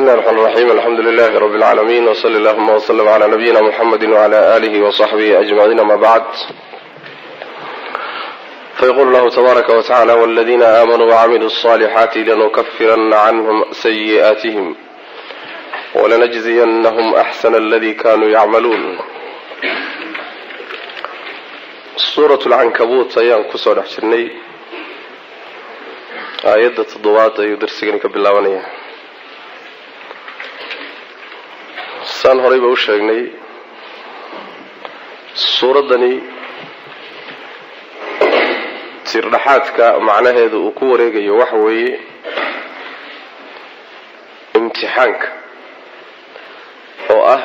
بسم الله الرحمن الرحيم الحمد لله رب العالمين وصلى اللهم وسلم على نبينا محمد وعلى آله وصحبه أجمعين ما بعد فيقول الله تبارك وتعالى والذين آمنوا وعملوا الصالحات لنكفرن عنهم سيئاتهم ولنجزينهم أحسن الذي كانوا يعملون سورة العنكبوت أيام كسر حشرني آيات الضوات يدرسينك بالله saan horeyba u sheegnay suuraddani tirdhaxaadka macnaheedu uu ku wareegayo waxa weeye imtixaanka oo ah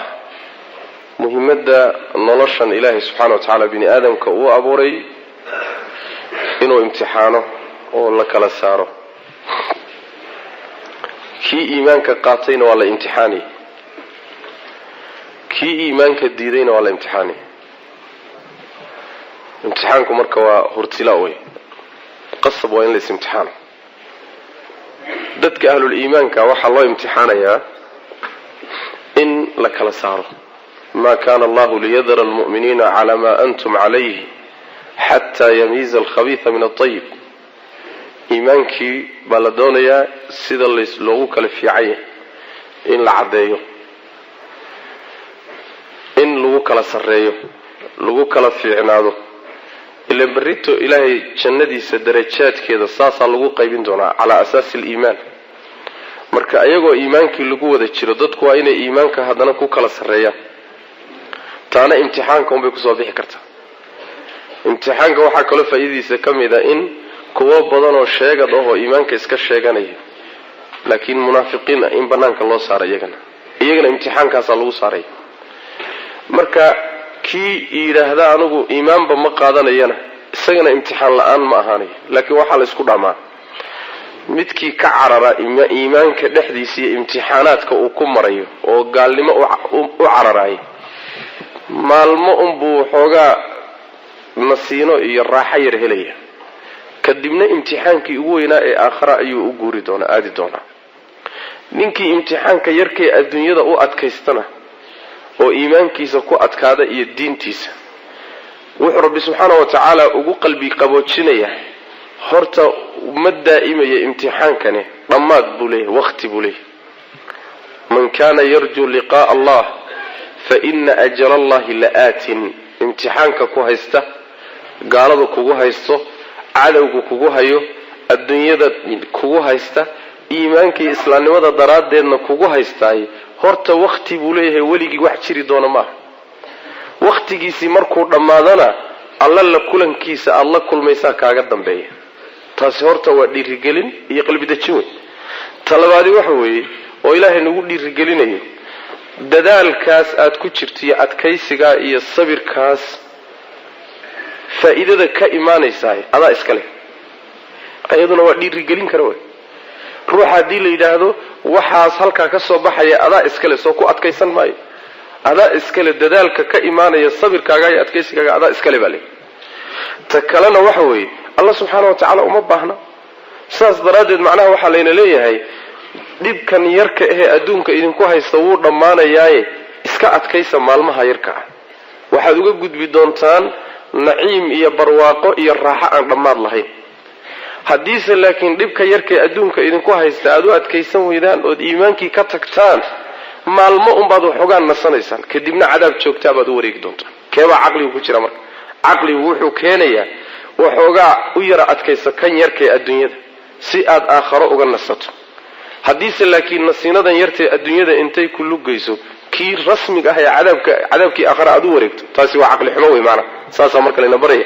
muhiimadda noloshan ilaahay subxaanahu wa tacaala bini aadamka uu abuuray inuu imtixaano oo la kala saaro kii iimaanka qaatayna waa la imtixaani kii iimaanka diidayna waa la imtixaani imtixaanku marka waa hurtilaa wey qasab waa in la is-imtixaano dadka ahlul iimaanka waxaa loo imtixaanayaa in la kala saaro maa kaana allahu liyadara almu'miniina calaa maa antum calayhi xataa yamiiza alkhabiisa min altayib iimaankii baa la doonayaa sida loogu kala fiicanya in la caddeeyo in lagu kala sarreeyo lagu kala fiicnaado ila barito ilaahay jannadiisa darajaadkeeda saasaa lagu qaybin doonaa calaa asaasi aliimaan marka ayagoo iimaankii lagu wada jiro dadku waa inay iimaanka haddana ku kala sarreeyaan taana imtixaanka unbay kusoo bixi kartaa imtixaanka waxaa kaloo faa'iidadiisa ka mid a in kuwo badan oo sheegad ahoo iimaanka iska sheeganaya laakiin munaafiqiin ah in bannaanka loo saaro iyagana imtixaankaasaa lagu saaray marka kii yidhaahda anigu iimaanba ma qaadanayana isagana imtixaan la-aan ma ahaanayo laakiin waxaa la isku dhamaa midkii ka carara iimaanka dhexdiisa iyo imtixaanaadka uu ku marayo oo gaalnimo u cararayo maalmo unbuu xoogaa nasiino iyo raaxo yar helaya kadibna imtixaankii ugu weynaa ee aakhira ayuu u guuri doonaa aadi doonaa ninkii imtixaanka yarkee adduunyada u adkaystana oo iimaankiisa ku adkaada iyo diintiisa wuxuu rabbi subxaanahu wa tacaala ugu qalbi qaboojinaya horta ma daa'imaya imtixaankani dhammaad buu leeyahay waqti buu leeyahay man kaana yarjuu liqaa'a allah fa ina ajala allahi la'aatin imtixaanka ku haysta gaaladu kugu haysto cadowgu kugu hayo adduunyada kugu haysta iimaanka iyo islaamnimada daraaddeedna kugu haystaay horta waqti buu leeyahay weligii wax jiri doona maaha waqtigiisii markuu dhammaadana alla la kulankiisa aada la kulmaysaa kaaga dambeeya taasi horta waa dhiirigelin iyo qalbidajin wey talabaadi waxa weeye oo ilaahay nagu dhiirigelinayo dadaalkaas aad ku jirto iyo adkaysigaa iyo sabirkaas faa'iidada ka imaanaysaa adaa iska leh ayaduna waa dhiirigelin kara wey ruuxa haddii la yidhaahdo waxaas halkaa ka soo baxaya adaa iskale soo ku adkaysan maayo adaa iskale dadaalka ka imaanaya sabirkaaga iyo adkaysigaaga adaa iskale baa le ta kalena waxa weeye allah subxaana wa tacaala uma baahna saas daraaddeed macnaha waxaa layna leeyahay dhibkan yarka ahee adduunka idinku haysta wuu dhammaanayaaye iska adkaysa maalmaha yarka ah waxaad uga gudbi doontaan naciim iyo barwaaqo iyo raaxo aan dhammaad lahayn haddiise laakiin dhibka yarkee adduunka idinku haysta aada u adkaysan weydaan ood iimaankii ka tagtaan maalmo unbaad waxoogaan nasanaysaan kadibna cadaab joogtaa baad u wareegi doontaan keebaa caqligu ku jira marka caqligu wuxuu keenayaa waxoogaa u yara adkaysa kan yarkee adduunyada si aad aakharo uga nasato haddiise laakiin nasiinadan yartee adduunyada intay ku lugayso kii rasmiga ah ee cadaabkii aakhara aad u wareegto taasi waa caqli xumo wey maana saasaa marka layna baraya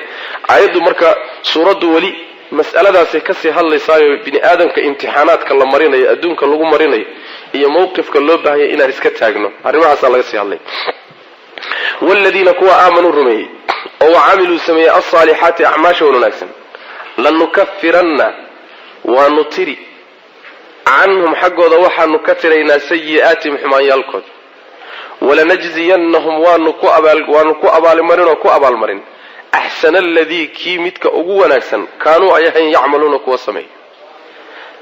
aayaddu marka suuraddu weli mas'aladaasay kasii hadlaysaayo bini aadamka imtixaanaadka la marinayo adduunka lagu marinayo iyo mawqifka loo baahanya inaan iska taagno arrimahaasaa laga sii hadlay waaladiina kuwa aamanuu rumeeyey oo wacamiluu sameeyey alsaalixaati acmaasha wanaagsan lanukafiranna waanu tiri canhum xaggooda waxaanu ka tiraynaa sayi'aatihim xumaanyaalkooda walanajziyannahum waanu ku abaalmarin oo ku abaalmarin axsana aladii kii midka ugu wanaagsan kaanuu ay ahayn yacmaluuna kuwa sameeya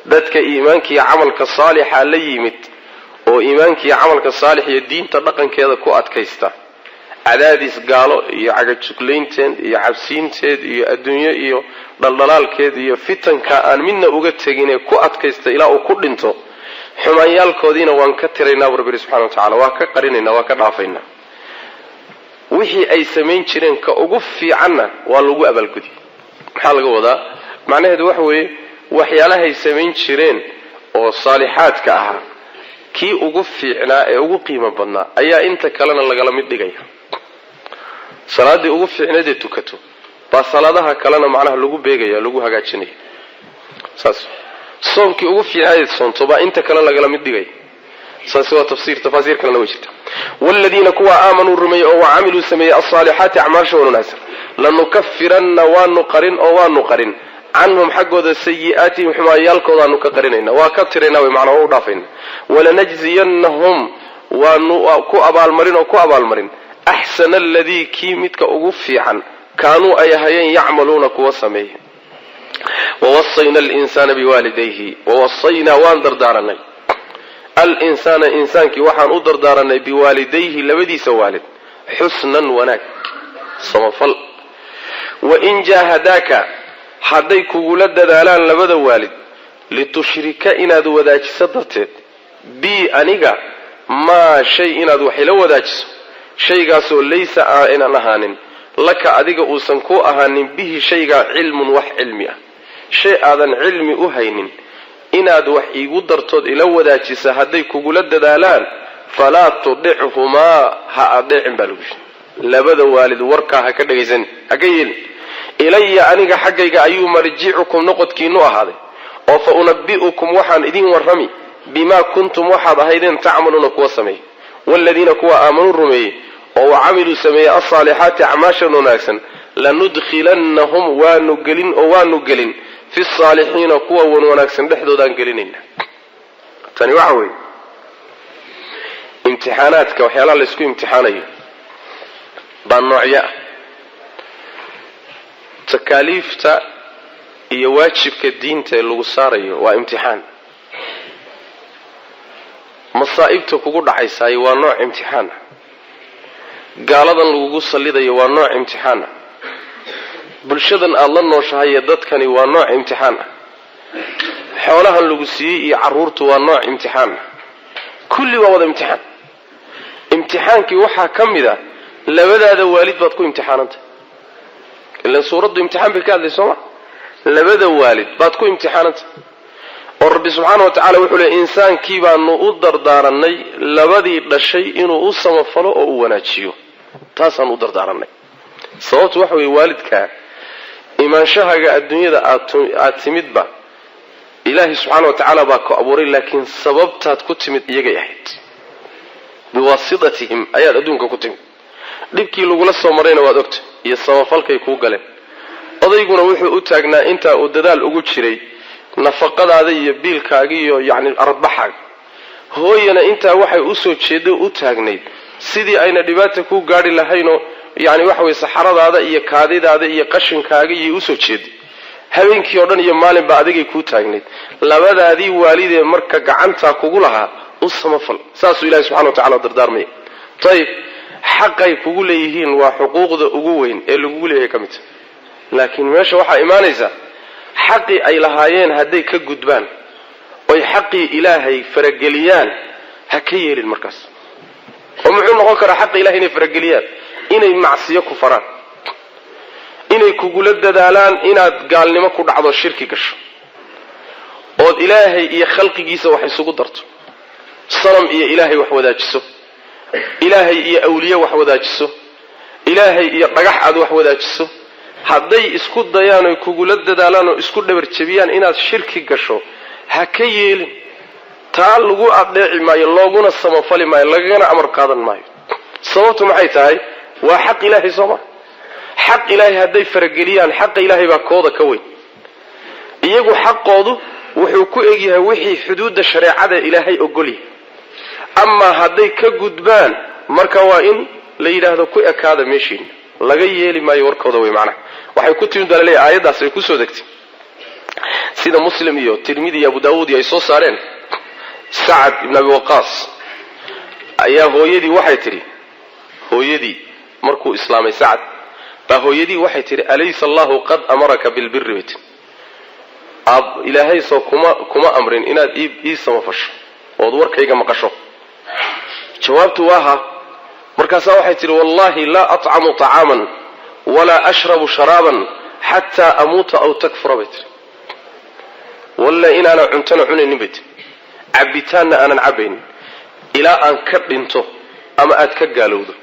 dadka iimaankiiyo camalka saalixa la yimid oo iimaankii camalka saalix iyo diinta dhaqankeeda ku adkaysta cadaadis gaalo iyo cagajuglaynteed iyo cabsiinteed iyo adduunyo iyo dhaldhalaalkeed iyo fitanka aan midna uga tegin ee ku adkaysta ilaa uu ku dhinto xumaanyaalkoodiina waan ka tiraynaa rabbi subxaanahu wa ta'aala waa ka qarinaynaa waa ka dhaafaynaa wixii ay samayn jireen ka ugu fiicanna waa lagu abaalgudi maxaa laga wadaa macnaheedu waxa weeye waxyaalahay samayn jireen oo saalixaadka ahaa kii ugu fiicnaa ee ugu qiimo badnaa ayaa inta kalena lagala mid dhigaya salaadii ugu fiicneed ee tukato baa salaadaha kalena macnaha lagu beegaya lagu hagaajinaya saas soomkii ugu fiicneed soonto baa inta kale lagala mid dhigaya saas waa tafsiir kalena way jirtaa walladina kuwa aamanu rumay oo waamilu sameey as-salihati a'maashu wanaagsan lanukaffiranna wa nuqarin canhum xaggooda sayi'aatihim xumaayaalkoodaanu ka qarinayna waa ka tirayna way macnaha u dhaafayna wala najziyannahum wa ku abaalmarin ahsana alladhi ki midka ugu fiican kaanu ay hayeen yacmaluuna kuwa sameey ووصينا الإنسان بوالديه ووصينا وان دردارنا الإنسان إنسان كي وحان أدردارنا بوالديه لبدي سوالد حسنا وناك صمفل وإن جاهداك حديك ولد دالان لبدا والد لتشرك إنا دو وداج صدرتت بي أنيقا ما شيء إنا دو حلو وداج شيء قاسو ليس آئنا نهان لك أديك أوسنكو أهان به شيء علم وح علمي شيء آذن علمي أهين inaad wax iigu dartood ila wadaajisa haday kugula dadaalaan fala tudhihuma ha adeecin balugsh labada waalid warka ha ka dhageysan agayil ilayya aniga xaggayga ayuu marji'ukum noqodkiinu ahaaday oo fa unabbi'ukum waxaan idin warrami bima kuntum waxaad ahaydeen ta'maluna kuwa sameey walladina kuwa aamanu rumay oo aamilu sameey as-salihati a'maashan wanaagsan lanudkhilannahum wa nugelin في الصالحين كوا ونواناكسن دحدودان غلينينا تاني waxa way imtixaanaadka waxyaalaha la isku imtixaanayo baan noocya takaliifta iyo waajibka diinta ee lagu saarayo waa imtixaan masaa'ibta kugu dhacaysay waa nooc imtixaan gaaladan lagu salidayo waa nooc imtixaan bulshadan aad la nooshahay dadkani waa nooc imtixaan xoolahan lagu siiyay iyo caruurtu waa nooc imtixaan kulli waa wada imtixaankii waxa kamida labadaada waalid baad ku imtixaanantay ilaa suuradu imtixaan bay ka hadlayso labada waalid baad ku imtixaanantay oo rabbi subhanahu wa ta'ala wuxuu leeyahay insaankii baanu u dardaaranay labadii dhashay inuu u samafalo oo u wanaajiyo taasaan u dardaaranay sababtu waxa weey waalidka imaanshahaga adduunyada aad timidba ilaahi subhanahu wa ta'ala baa ku abuuray laakiin sababtaad ku timid iyaga yahayd biwasitatihim ayaad adduunka ku timid dibkii lagu la soo marayna waad ogtay iyo samafalkay ku galeen odayguna wuxuu u taagnaa inta uu dadaal ugu jiray nafaqadaada iyo biilkaaga iyo yaani arbaxaag hooyana inta waxay u soo jeedo u taagnayd sidii ayna dhibaato ku gaari lahayn يعني waxay saxaradaada iyo kaadidaada iyo qashinkaaga iyo u soo jeedi habeenkii oo dhan iyo maalin ba adigay ku taagneed labadaadii waalidee marka gacanta kugu lahaa u samafal saas ilaahay subhanahu wa ta'ala dardaarmay tayib xaqay kugu leeyihiin waa xuquuqda ugu weyn ee lagu leeyahay kamid laakiin meesha waxa iimaanaysa xaqi ay lahaayeen haday ka gudbaan oo xaqi ilaahay farageliyaan ha ka yeelin markaas oo muxuu noqon karaa xaqi ilaahay inay farageliyaan inay macsiyo ku faraan inay kugula dadaalaan inaad gaalnimo ku dhacdo shirki gasho oo ilaahay iyo khalqigiisa wax isugu darto sanam iyo ilaahay wax wadaajiso ilaahay iyo awliya wax wadaajiso ilaahay iyo dhagax aad wax wadaajiso haday isku dayaan oo kugula dadaalaan oo isku dhabar jabiyaan inaad shirki gasho ha ka yeelin taa lagu adeeci maayo looguna samafali maayo lagana amar qaadan maayo sababtu maxay tahay waa xaq ilaahay soma xaq ilaahay haday farageliyaan xaq ilaahay baa kooda ka weyn iyagu xaqoodu wuxuu ku egyahay wixii xuduudda shariicada ilaahay ogol yahay amma haday ka gudbaan marka waa in la yiraahdo ku ekaada meeshin laga yeeli maayo warkooda way macna waxay ku timid dalay aayadaas ay ku soo degtay sida muslim iyo tirmidhi iyo abu daawud ay soo saareen sa'ad ibn abi waqas ayaa hooyadii waxay tiri hooyadii markuu islaamay Sacad baa hooyadii waxay tiri alaysa Allahu qad amaraka bil birri ilaahay soo kuma amrin inaad ii samafasho oo warkayga maqasho jawaabtu waaha markaas waxay tiri wallahi la at'amu ta'aman wala ashrabu sharaban hatta amuta aw takfura bitri walla in ana cuntana cunaynin bit cabitaanna aanan cabayn ilaa aan ka dhinto ama aad ka gaalowdo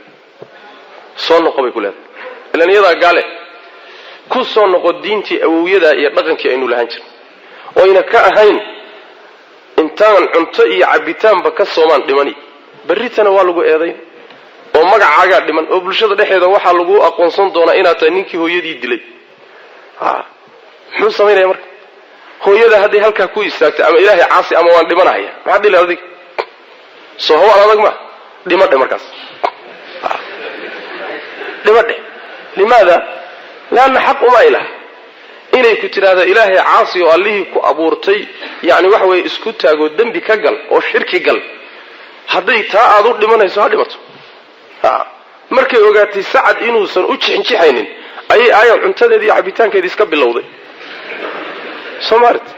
soo noqobay kuleed ilaan iyada gaale ku soo noqo diintii awowyada iyo dhaqankii aynu lahaan jirnay oo ina ka ahayn intaan cunto iyo cabitaanba ka soomaan dhimani baritana waa lagu eeday oo magacaaga dhiman oo bulshada dhexdeeda waxa lagu aqoonsan doonaa inaad tahay ninkii hooyadii dilay muxuu sameeyay marka hooyada hadii halka ku istaagtay ama ilaahay caasi ama waan dhimanaya maxaa dilay adig soo hawa adag ma dhimadhe markaas dhimadhe limaada laana xaq uma ilaah inay ku tiraahdo ilaahay caasi oo allihii ku abuurtay yaani wax way isku taago dambi ka gal oo shirki gal haday taa aad u dhimanayso ha dhimato markay ogaatay Sacad inuusan u jixinjixaynin ayay aayad cuntadeedii cabitaankeedii iska bilowday Soomaaliyeed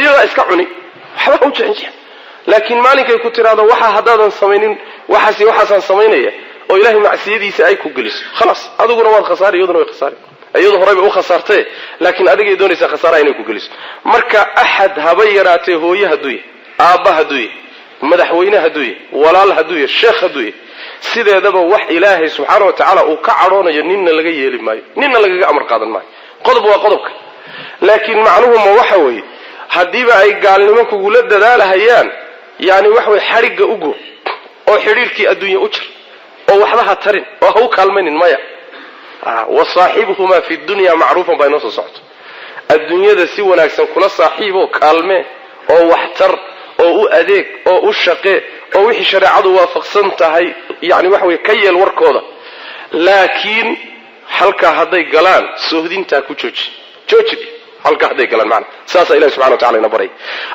iyada iska cuni waxba u jixinjix laakiin maalinkay ku tiraahdo waxa hadaadan sameeynin waxaasan sameeynaya oo ilaahay macsiyadiisa ay ku geliso خلاص adiguna waad khasaar iyaduna way khasaar iyadu horeyba u khasaartay laakiin adigay doonaysaa khasaara inay ku geliso marka ahad haba yaraatay hooyo haduy aabba haduy madaxweyne haduy walaal haduy sheekh haduy sideedaba wax ilaahay subhanahu wa ta'ala uu ka caroonayo ninna laga yeeli maayo ninna laga amar qaadan maayo qodob waa qodobka laakiin macnuhu ma waxa weey hadiiba ay gaalnimo kugu la dadaalahayaan yaani wax way xariga ugu oo xiriirkii adduunyo u jir oo waxba ha tarin oo ha u kaalmaynin maya وصاحبهما في الدنيا معروفا بين نص صحت الدنيا ذا سوى ناكسن كل صاحبه كالمه أو وحتر أو أديك أو الشقي أو وحي شريعة وافقسنتها يعني وحوي كي الورك هذا لكن حلقة هذي قلان سهدين تاكو تشوش حلقة هذي قلان معنا ساسا إله سبحانه وتعالى نبري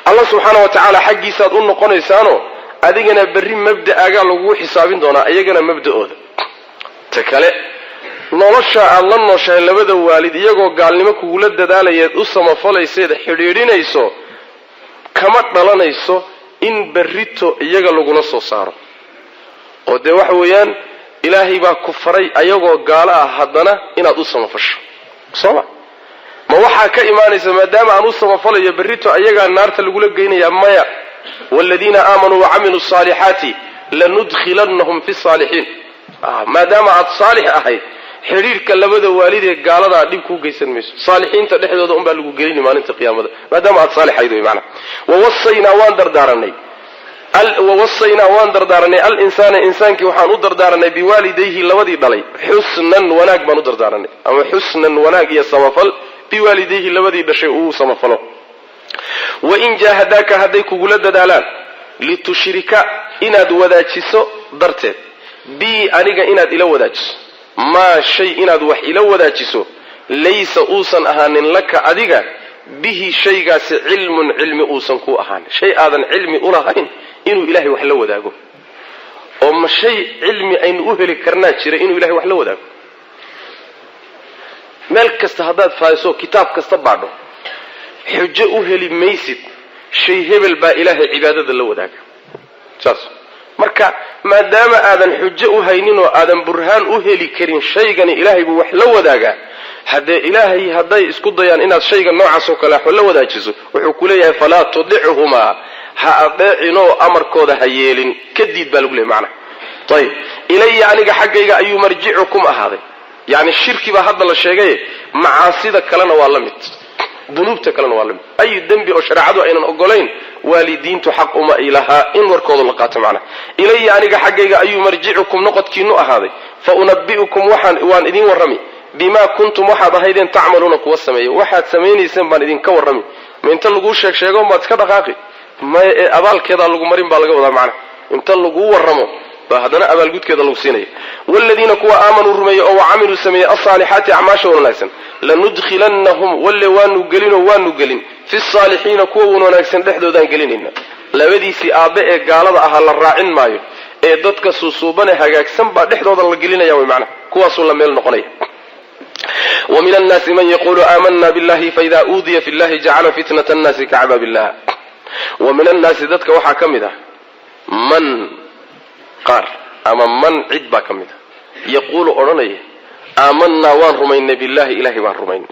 الله سبحانه وتعالى حقي ساد أنه قنيسانه أدينا بري مبدأ أقال لغو حسابين دونا أيقنا مبدأ هذا تكالي nolosha aad la nooshahay labada waalid iyagoo gaalnimo kugu la dadaalayay u samafalaysay xiriirinayso kama dhalanayso in barrito iyaga lagu la soo saaro oo de wax weeyaan ilaahay baa ku faray ayagoo gaala ah hadana inaad u samafasho soo ma waxa ka iimaanaysa maadaama aan u samafalayo barrito ayaga naarta lagu la geynaya maya walladina aamanu wa amilus salihati lanudkhilannahum fi salihin maadaama aad salih ahay xiriirka labada waalid ee gaalada dib ku geysan mayso saalixiinta dhexdooda baa lagu gelin maalinta qiyaamada maadaama aad saalixaydo macna ووصينا وان دردارني الانسان انسانك waxaan u dardaaranay biwaalidayhi labadii dhalay husnan wanaag baan u dardaaranay ama husnan wanaag iyo samafal biwaalidayhi labadii dhashay uu samafalo wa in jahadaka haday kugu la dadaalaan litushrika inaad wadaajiso darteed bi aniga inaad ila wadaajiso ما شيء إناد وح إلى وداجسو ليس أوسن أهان لك أديجا به شيء جاس علم أوسن كو أهان شيء هذا علم أولهين إنه إلهي وح لو وداجو أما شيء علم أين أهل كرنات شر إنه إلهي وح لو وداجو ملك استهداد فايسو كتاب كستبعده حجة أهل ميسد شيء هبل با إلهي عبادة لو وداجو شاس marka maadaama aadan xujo u haynin oo aadan burhaan u heli karin shaygan ilaahay buu wax la wadaaga hadee ilaahay haday isku dayaan inaad shaygan noocaas oo kale wax la wadaajiso wuxuu ku leeyahay fala tudihuma ha adeecino amarkooda ha yeelin kadib baa lagu leeyahay macna tayib ilayya aniga xaqayga ayuu marji'ukum ahaaday yani shirki ba hadda la sheegay macaasida kalena waa la mid dunuubta kalena waa la mid ay dambi oo shariicadu aynan ogolayn waalidiintu xaq uma ilaha in warkooda la qaato macna ilayya aniga xaqayga ayuu marji'ukum noqodkiinu ahaaday fa unabbi'ukum waan idin warrami bima kuntum waxaad ahaydeen tacmaluuna kuwa sameeyo waxaad sameeynayseen baan idin ka warrami ma inta lagu sheego baad iska dhaqaaqi ma abaalkeeda lagu marin baa laga wadaa macna inta lagu warramo ba hadana abaalgudkeeda lagu siinay walladina kuwa aamanu rumeeyo oo aamilu sameeyo as-salihati a'maasha wanaagsan lanudkhilannahum waanu gelin fi salihiina kuwa wanaagsan dhexdoodan gelinayna labadiisii aabe ee gaalada ahaa la raacin maayo ee dadka suusuubane hagaagsan baa dhexdooda la gelinaya way macnaha kuwaasuu la meel noqonaya. ومن الناس من يقول آمنا بالله فإذا أوذي في الله جعل فتنة الناس كعذاب الله. ومن الناس ذاتك وحا كمدا من قار أما من عدبا كمدا يقول أرني آمنا وان رمين بالله إلهي وان رمين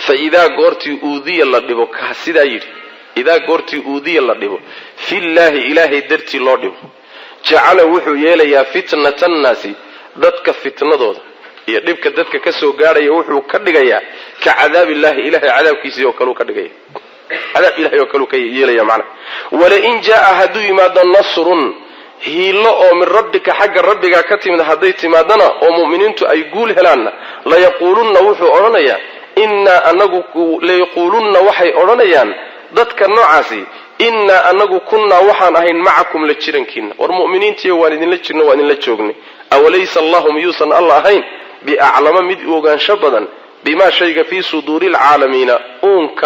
فإذا قرتي أوذي الله دبو كهسدا يري إذا قرتي أوذي الله دبو في الله إلهي درتي الله دبو جعل وحو يلي فتنة الناس ذاتك فتنة دودا iyo dhibka dadka ka soo gaaraya wuxuu ka dhigayaa ka cadaab ilaahi ilaahi cadaabkiisa oo kale ka dhigaya cadaab ilaahi oo kale ka yeelaya macna wala in jaa hadu imaada nasrun hiilo oo min rabbika xagga rabbiga ka timid haday timaadana oo muuminiintu ay guul helaana la yaquluna wuxuu oranaya inna anagu la yaquluna waxay oranayaan dadka noocaasi inna anagu kunna waxaan ahayn macakum la jirankiina war muuminiintii waan idin la jirno waan idin la joognay awalaysa allahum yusan allah ahayn بأعلم مد أوغان شبدا بما شيء في صدور العالمين أونك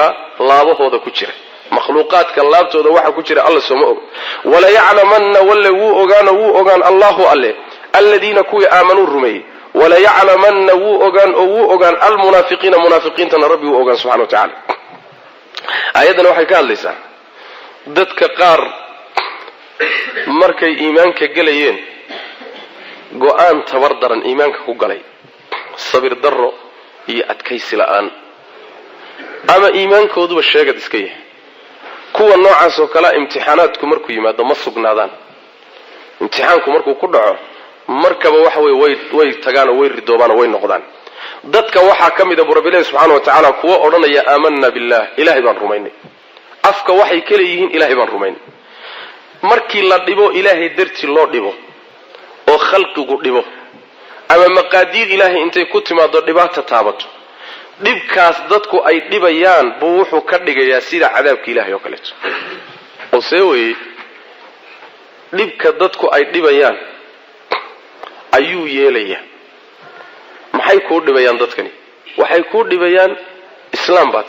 لابه هذا كتير مخلوقات كلابته هذا واحد كتير الله سمعه ولا يعلمن ولا وأوغان الله عليه الذين كوي آمنوا الرمي ولا يعلمن وأوغان المنافقين منافقين تنربي وأوغان سبحانه وتعالى أيضا وحي قال ليس ضدك قار مركي إيمانك قليين go-aan tabardaran iimaanka ku galay sabir darro iyo adkaysi la'aan ama iimaankooduba sheegad iska yahay kuwa noocaas oo kala imtixaanaadku markuu yimaado ma sugnaadaan imtixaanku markuu ku dhaco markaba waxa way tagaan oo way ridoobaan oo way noqdaan dadka waxa kamid ah Rabbiga subhanahu wa ta'ala kuwa oranaya aamanna billah ilaahi baan rumaynay afka waxay kale yihiin ilaahi baan rumaynay markii la dhibo ilaahi darti loo dhibo oo khalqigu dhibo ama maqaadiir ilaahi intay ku timaado dhibaato taabato dhibkaas dadku ay dhibayaan buu wuxuu ka dhigayaa sida cadaabka ilaahi oo kale oo seeway dhibka dadku ay dhibayaan ayuu yeelaya maxay ku dhibayaan dadkani waxay ku dhibayaan islaam baad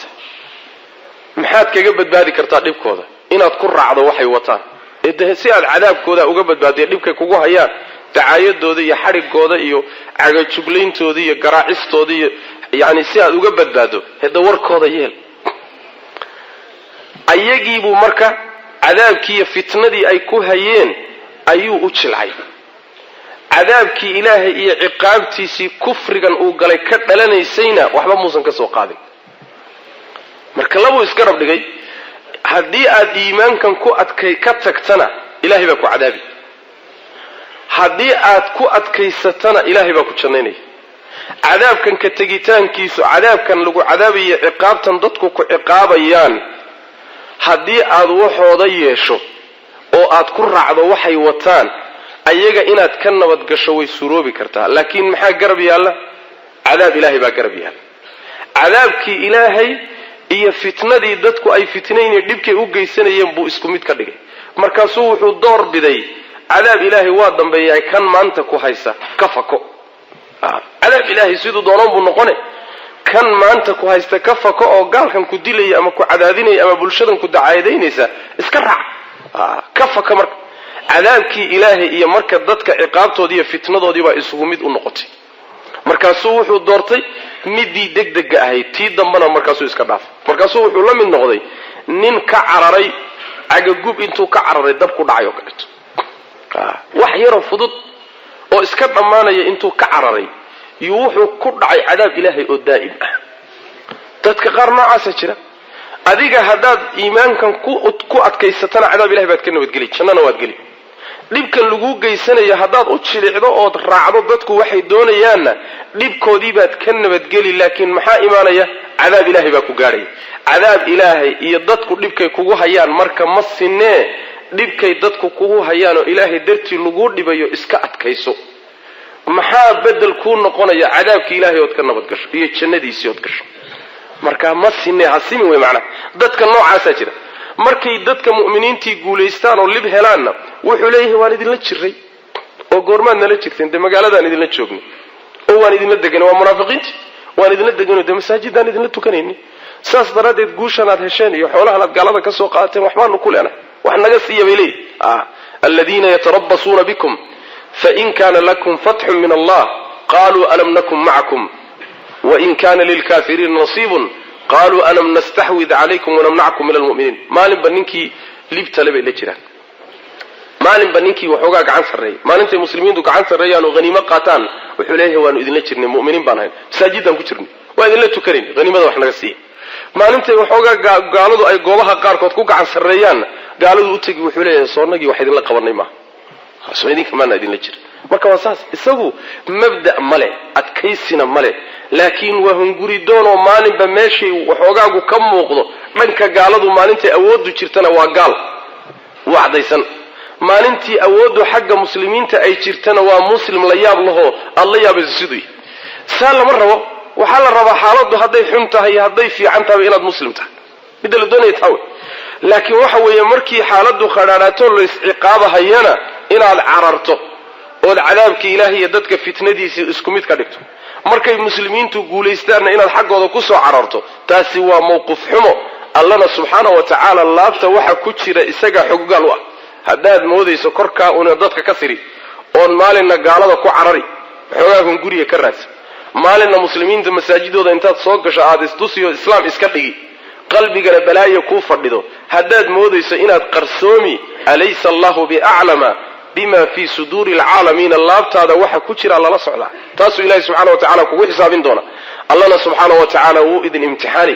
maxaad kaga badbaadi kartaa dhibkooda inaad ku raacdo waxay wataan ee si aad cadaabkooda uga badbaadiyo dhibkay kugu hayaan dacaayadooda iyo xarigooda iyo cagajuglayntooda iyo garaacistooda iyo yaani si aad uga badbaado hada warkooda yeel ayagiibu marka cadaabkii iyo fitnadii ay ku hayeen ayuu u jilcay cadaabkii ilaahay iyo ciqaabtiisii kufrigan uu galay ka dhalanaysayna waxba muusan ka soo qaadin marka labo iska rab dhigay haddii aad iimaankan ku adkay ka tagtana ilaahay baa ku cadaabi haddii aad ku adkaysatana ilaahay baa ku jannaynaya cadaabkan ka tagitaankiisu cadaabkan lagu cadaabayo ciqaabtan dadku ku ciqaabayaan haddii aad waxooda yeesho oo aad ku raacdo waxay wataan ayaga inaad ka nabad gasho way suroobi kartaa laakiin maxaa garab yaala cadaab ilaahay baa garab yaala cadaabkii ilaahay iyo fitnadii dadku ay fitnaynay dhibkay u geysanayeen buu isku mid ka dhigay markaasuu wuxuu door biday cadaab ilaahay waa dambeeyay kan maanta ku haysa ka fako cadaab ilaahay sidoo doonan buu noqone kan maanta ku haysta ka fako oo gaalkan ku dilay ama ku cadaadinay ama bulshadan ku dacaadeynaysa iska raac ka fako marka cadaabkii ilaahay iyo marka dadka ciqaabtoodii iyo fitnadoodii baa isugu mid u noqotay markaasuu wuxuu doortay midii degdeg ahayd tii dambana markaasuu iska dhaaf markaasuu wuxuu la mid noqday nin ka cararay agagub intuu ka cararay dab ku dhacay oo kale wax yar fudud oo iska dhamaanaya intuu ka cararay iyo wuxuu ku dhacay cadaab ilaahay oo daa'im ah dadka qaar noocaas jira adiga hadaad iimaankan ku adkaysatana cadaab ilaahay baad ka nabad gali jannana waad gali dhibkan lagu geysanayo hadaad u jilicdo oo raacdo dadku waxay doonayaanna dhibkoodii baad ka nabad gali laakiin maxaa iimaanaya cadaab ilaahay baa ku gaaray cadaab ilaahay iyo dadku dhibkay kugu hayaan marka ma sinee dhibkay dadku kugu hayaan oo ilaahay dartii lagu dhibayo iska adkayso maxaa bedel ku noqonaya cadaabkii ilaahay oo ka nabad gasho iyo jannadiisii oo gasho marka ma sinee hasimi way macna dadka noocaas jira markay dadka mu'miniintii guuleystaan oo lib helaanna wuxuu leeyahay waan idin la jiray oo goormaad nala jirteen de magaaladaan idin la joogno oo waan idin la deganay waa munaafiqiinti waan idin la deganay de masaajidaan idin la tukanayni saas daradeed guushanaad hesheen iyo xoolahan aad gaalada ka soo qaateen waxbaanu ku leenahay وحنا قصي بلي الذين يتربصون بكم فإن كان لكم فتح من الله قالوا ألم نكن معكم وإن كان للكافرين نصيب قالوا ألم نستحوذ عليكم ونمنعكم من المؤمنين مالن بنينكي لبتلبي لجيران maalin ba ninkii waxoogaa gacan sarreeyay maalintii muslimiintu gacan sarreeyaan oo qaniimo qaataan wuxuu leeyahay waanu idin la jirnay mu'miniin baan ahayn masaajidan ku jirnay waa idin la tukarin qaniimada wax naga siiya maalintii waxoogaa gaaladu ay goobaha qaarkood ku gacan sarreeyaan gaaladu u tagi wuxuu leeyahay soonagii wax idin la qabanay ma soo idin kama idin la jir marka waa saas isagu mabda male adkaysina male laakiin waa hunguri doon oo maalinba meeshii waxoogaagu ka muuqdo dhanka gaaladu maalintii awoodu jirtana waa gaal wacdaysan maalintii awoodu xagga muslimiinta ay jirtana waa muslim la yaab laho alla yaabay sidii salama rabo waxa la rabaa xaaladu haday xun tahay haday fiican tahay inaad muslim tahay midda la doonay tahay laakiin waxa weeye markii xaaladu qaraaraato la isciqaabahayana inaad cararto oo cadaabka ilaahay iyo dadka fitnadiisa isku mid ka dhigto markay muslimiintu guuleystaan inaad xaqooda ku soo cararto taasi waa mowqif xumo allana subhanahu wa ta'ala laabta waxa ku jira isaga xoggal ah haddaad moodayso korka una dadka ka siri oo maalinna gaalada ku carari xogaagan guriga ka raas maalinna muslimiinta masaajidooda intaad soo gasho aad istusiyo islaam iska dhigi qalbigana balaayo ku fadhido haddaad moodayso inaad qarsoomi alaysa Allahu bi'a'lama bima fi suduri al'alamin laabtaada waxa ku jira lala socda taasu ilaahay subhanahu wa ta'ala kugu xisaabin doona allahna subhanahu wa ta'ala wuu idin imtixaani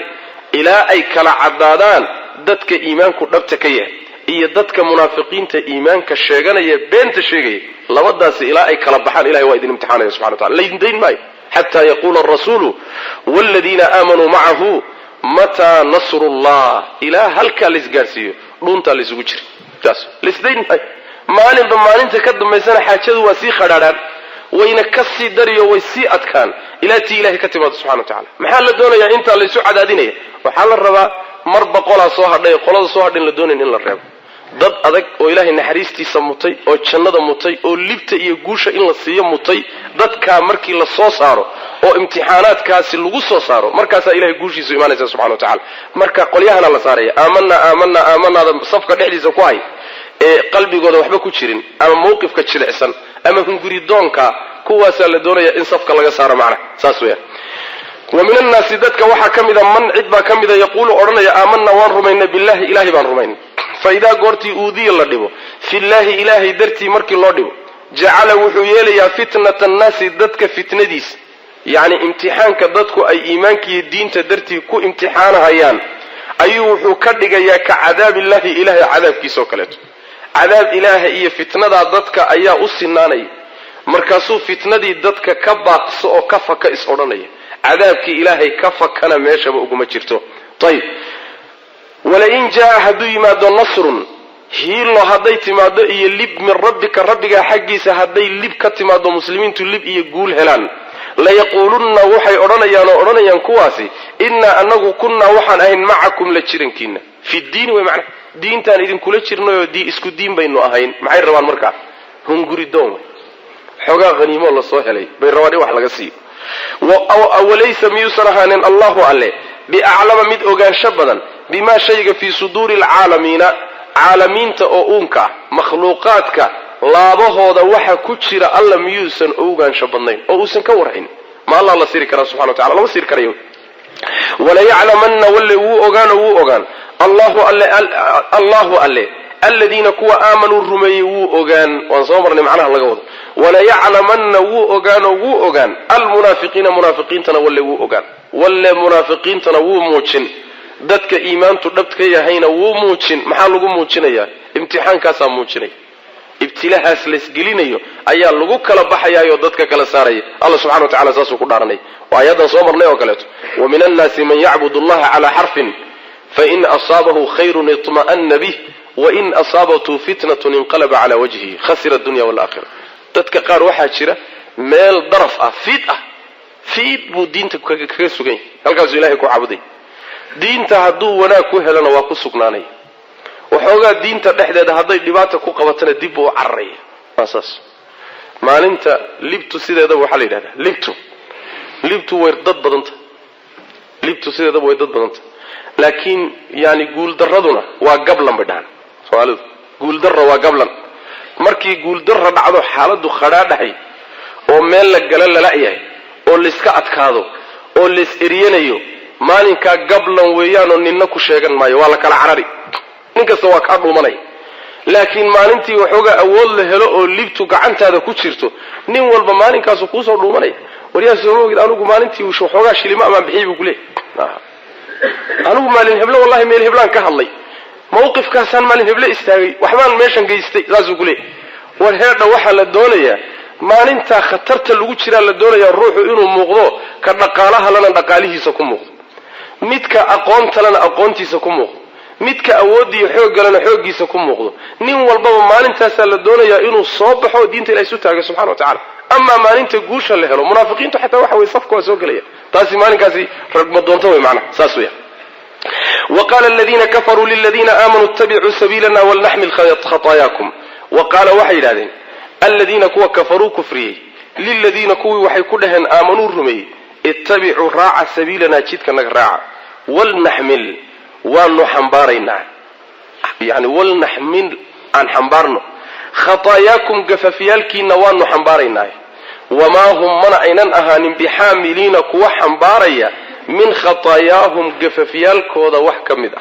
ila ay kala cadaadaan dadka iimaanku dhabta ka yahay iyo dadka munaafiqiinta iimaanka sheeganaya beenta sheegay labadaas ilaa ay kala baxaan ilaahay waa idin imtixaanaya subhanahu wa ta'ala leeyin maay hatta yaqula ar-rasul walladina aamanu ma'ahu mata nasrullah ila halka lisgaarsiyo dhunta lisugu jira taas lisdeyn maay maalinta ka dambeysana xaajadu waa si khadhaadaan wayna ka sii dariyo way si adkaan ilaa tii ilaahay ka timaado subhanahu wa ta'ala maxaa la doonayaa inta la isu cadaadinaya waxa la rabaa mar boqol soo hadhay qolada soo hadhin la doonin in la reebo dad adag oo ilaahay naxariistiisa mutay oo jannada mutay oo libta iyo guusha in la siiyo mutay dadka markii la soo saaro oo imtixaanaadkaasi lagu soo saaro markaas ilaahay guushiisa iimaanaysa subhanahu wa ta'ala marka qolyahana la saaraya aamanna safka dhexdiisa ku hay ee qalbigooda waxba ku jirin ama mowqifka jilicsan ama hunguri doonka kuwaas la doonaya in safka laga saaro macna saas weeyaan ومن الناس ذاتك وحا كمدا من عدبا كمدا يقول أرنا آمنا وانرمينا بالله إلهي بانرمين فإذا قرتي أوذي الله ديبو في الله إلهي درتي مركي الله ديبو جعل وحيالي يا فتنة الناس ذاتك فتنة ديس يعني امتحانك ذاتك أي إيمانك الدين تدرتي كو امتحان هيان أيوحو كدق يا كعذاب الله إلهي عذاب كيسو كالتو عذاب إلهي إيا فتنة ذاتك أيا أسناني مركاسو فتنة ذاتك كباقص أو كفك إسعراني عذابك إلهي كفكنا ماشا بأقوم جرته طيب ولئن جاء هدوي ما دون نصر هيلو هديت ما دو يلب من ربك حقيس هدي لب كتما دو مسلمين تلب يقول هلان لا يقولون وحي أرنا كواسي إنا أنه كنا وحن أين معكم لتشرنكين في الدين ومعنى دين تاني دين كل تشرنو دي اسكو دين بينو أهين معي الروان مركع هم قريدون حقا غنيمة الله صوح علي بين رواني وحلق السيب وليس ميسرهان الله عليه بأعلم مد أوغان شبدا بما شيء في صدور العالمين عالمين تأؤونك مخلوقاتك لا بهذا وحا كتشر الله ميوسن أوغان شبدين أوسن كورهين ما الله سير كرا سبحانه وتعالى الله سير كريو ولا يعلمن ولا وأوغان الله عليه الذين كوا آمنوا الرمي وأوغان وانصامرني معناها الله قوض ولا يعلمن وأوغان المنافقين منافقين تنولي وأوغان ولا منافقين تنوو موچن ددك إيمان تدبتك يهين وموچن محال لغو موچن يا امتحان كاسا موچن ابتلاء هاسلس قلينيو ايا لغو كلا بحيا يو ددك كلا ساري الله سبحانه وتعالى ساسو كدارني وآيادا صومرني وكالتو ومن الناس من يعبد الله على حرف فإن أصابه خير اطمأن به وإن أصابته فتنة انقلب على وجهه خسر الدنيا والآخرة dadka qaar waxa jira meel daraf ah fiid buu diinta kaga sugan halkaas ilaahay ku caabuday diinta haduu wanaag ku helana waa ku sugnaanay waxoogaa diinta dhexdeeda haday dhibaato ku qabatana dib uu carray asaas maalinta libtu sideeda waxa la yiraahdaa libtu way dad badanta laakiin yaani guul daraduna waa gablan badaan soomaalidu guuldarra waa gablan markii guuldarra dhacdo xaaladu khadhaadhahay oo meel la gala lalayahay oo liska adkaado oo lis eriyanayo maalinka gablan weeyaan oo ninna ku sheegan maayo waa la kala carari ninkasta waa ka dhuumanay laakiin maalintii waxooga awood la helo oo libtu gacantaada ku jirto nin walba maalinkaas ku soo dhuumanay wariyaa soo moogid anigu maalintii uu waxooga shilima ama bixii buu kule anigu maalin heblo wallahi meel heblaan ka hadlay mowqifkaasaan maalin heblo istaagay waxbaan meeshan geystay saasuu kule war heedha waxa la doonayaa maalinta khatarta lagu jira la doonayaa ruuxu inuu muuqdo ka dhaqaalaha lana dhaqaalihiisa ku muuqdo midka aqoonta lana aqoontiisa ku muuqdo midka awoodiyo xoog galana xoogiisa ku muuqdo nin walbaba maalintaas la doonayaa inuu soo baxo diinta Ilaahay soo taago subhanahu wa ta'ala amma maalinta guusha la helo munaafiqiintu xataa waxa way safka soo galaya taasi maalinkaasi ragma doonto way macna saas weeyaan وقال الذين كفروا للذين آمنوا اتبعوا سبيلنا ولنحمل خطاياكم وقال وحي لذين الذين كوا كفروا كفري للذين كوا وحي كلهن آمنوا رمي اتبعوا راع سبيلنا جدك نقراع ولنحمل ونحنبارنا يعني ولنحمل عن حنبارنا خطاياكم قففيالكين ونحنبارنا وما هم منعنا أهان بحاملين كوا حنباريا من خطاياهم قففيالكودا وحكمدا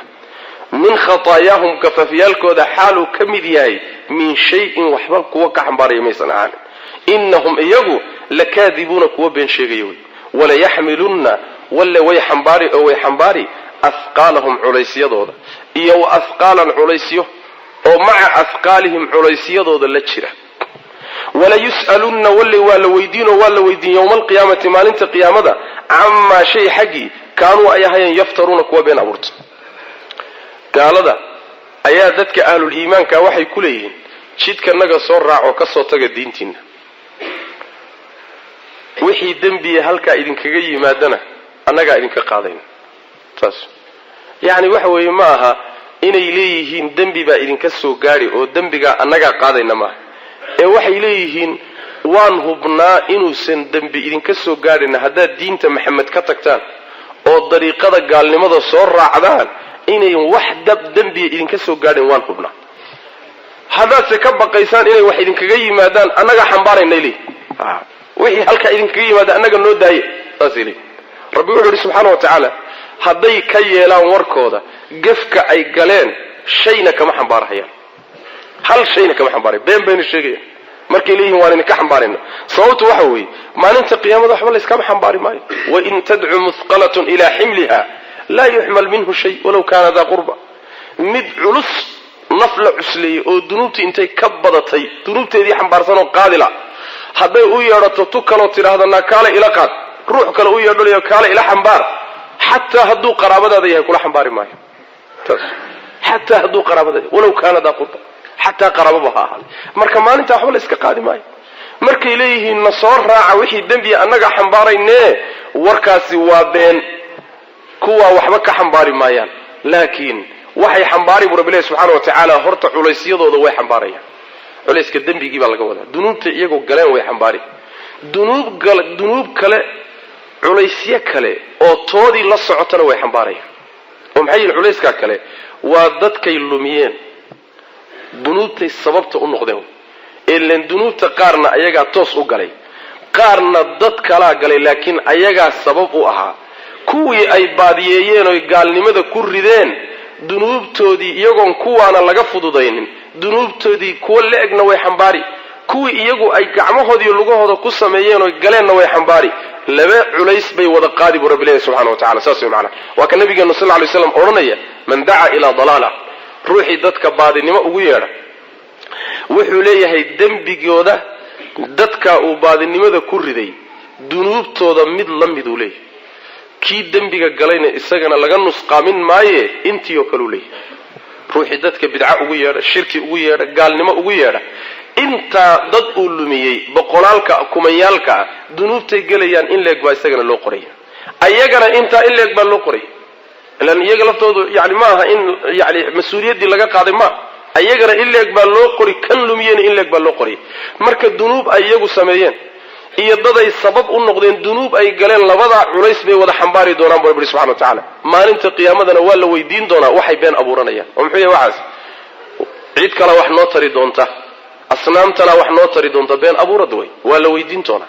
من خطاياهم قففيالكودا حالو كمدياي من شيء وحبال كوا كحنباريا ميسان عالم إنهم إيقوا لكاذبون كوا بين شيغيوي ولا يحملون ولا ويحنباري أو ويحنباري أثقالهم عليسيا دودا إيو أثقالا عليسيو ومع أثقالهم عليسيا دودا لتشرة ولا يسألون ولا ويدين يوم القيامة ما لنت قيامة عما شيء حقي كانوا أيهاين يفترون كوا بين أبورت قال هذا أيادتك أهل الإيمان كوحي كليهن شيد كنغا صرع وكسو تغا دينتين وحي دنبي هلكا إذن كغي مادنا أنغا إذن كقاضين يعني وحوي maaha inay leeyihiin dambi ba idin ka soo gaari oo dambiga anaga qaadayna ma ee waxay leeyihiin waan hubnaa inuusan dambi idin ka soo gaarin hadaa diinta Maxamed ka tagtaan oo dariiqada gaalnimada soo raacdaan inay wax dambi idin ka soo gaarin waan hubnaa hadaa se ka baqaysaan inay wax idin kaga yimaadaan anaga xambaaraynay wixii halka idin kaga yimaada anaga noo daayay taasili rabbi wuxuu subhanahu wa ta'ala hadday ka yeelaan warkooda gafka ay galeen shayna kama xambaarayaan hal shayna kama xambaarayaan been sheegayaan markay leeyihiin waan ka xambaarayna sababtu waxa weey maalinta qiyaamada waxba la iska xambaari maayo wa in tad'u muthqalatun ila himliha la yuhmal minhu shay walaw kana dha qurba mid ulus nafla usli oo dunuubti intay ka badatay dunuubteedii xambaarsan oo qaadila hadday u yeerato tu kale tiraahdo kaale ila qaad ruux kale u yeedholiyo kaale ila xambaar حتى هدو قرابة ذي كل حنباري ماي حتى هدو قرابة ذي ولو كان ذا قربة حتى قرابة بها مركا ما انت أحوال اسك قادي ماي مركا إليه النصار راع وحي الدنبي أنك حنباري نيه وركاسي وابين كوا وحبك حنباري مايان لكن وحي حنباري برب الله سبحانه وتعالى هرطع وليسيض وضوي حنباري وليسك الدنبي يجيب على قوله دنوب يقو قلان وي حنباري دنوب كلا culaysyo kale oo toodii la socotana way xambaarayaan oo maxay culayska kale waa dadkay lumiyeen dunuubtay sababta u noqdeen ilaan dunuubta qaarna ayaga toos u galay qaarna dad kala galay laakiin ayaga sabab u ahaa kuwii ay baadiyeeyeen oo gaalnimada ku rideen dunuubtoodii iyagoon kuwaana laga fududaynin dunuubtoodii kuwa la egna way xambaari kuwii iyagu ay gacmahoodii lugahooda ku sameeyeen oo galeenna way xambaari laba culays bay wada qaadi buu rabbi subhanahu wa ta'ala saasoo macna waa ka nabigeena sallallahu alayhi wasallam oranaya man da'a ila dalala ruuxi dadka baadinimo ugu yeedha wuxuu leeyahay dambigooda dadka uu baadinimada ku riday dunuubtooda mid la mid u leeyahay kii dambiga galayna isagana laga nusqaamin maaye intii oo kale u leeyahay ruuxi dadka bid'a ugu yeedha shirki ugu yeedha gaalnimo ugu yeedha inta dad uu lumiyay boqolaalka kumayaalka dunuubtay galayaan in leeg baa isagana loo qoray ayagana inta in leeg baa loo qoray ilaan iyaga laftoodu yaani ma aha in yaani mas'uuliyadii laga qaaday ma ayagana in leeg baa loo qoray kan lumiyeen in leeg baa loo qoray marka dunuub ay iyagu sameeyeen iyo daday sabab u noqdeen dunuub ay galeen labada culays bay wada xambaari doonaan Rabbi subhanahu wa ta'ala maalinta qiyaamadana waa la weydiin doonaa waxay been abuuranayaan oo muxuu yahay waxaas cid kale wax noo tari doonta asnaamtana wax noo tari doonta been abuurad way waa la weydiin doonaa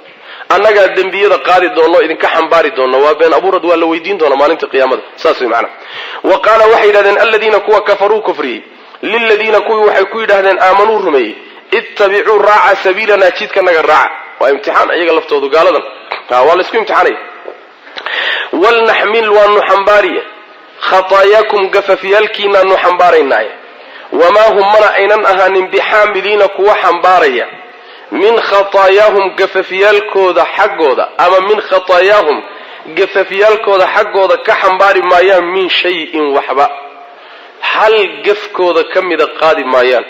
annagaa dembiyada qaadi doono idinka xambaari doono waa been abuurad waa la weydiin doona maalinta qiyaamada saas way macna wa qaala waxay yidhahdeen aladiina kuwa kafaruu kufriyey liladiina kuwii waxay ku yidhahdeen aamanuu rumeeyey ittabicuu raaca sabiilanaa jidkanaga raaca waa imtixaan iyaga laftoodu gaaladan waa la isku imtixaanaya walnaxmil waanu xambaariye khataayakum gafafyaalkiinaanu xambaaraynaaye wamaa hum mana aynan ahaanin bixaamiliina kuwa xambaaraya min khataayaahum gafafyaalkooda xaggooda ama min khataayaahum gafafyaalkooda xaggooda ka xambaari maayaan min shayin waxba hal gafkooda ka mida qaadi maayaan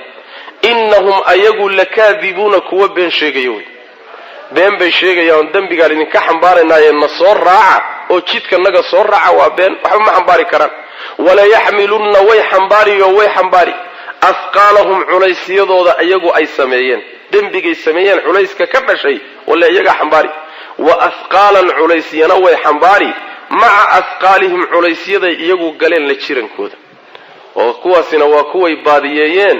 innahum ayagu lakaadibuuna kuwa been sheegaya wey been bay sheegayaan dembigaan idinka xambaaraynaayee na soo raaca oo jidkanaga soo raaca waa been waxba ma xambaari karaan walayaxmilunna way xambaari afqaalahum culeysyadooda iyagu ay sameeyeen dembigay sameeyeen culayska ka dhashay wala iyaga xambaari wa afqaalan culeysyana way xambaari maca afqaalihim culeysyaday iyagu galeen la jirankooda oo kuwaasina waa kuway baadiyeeyeen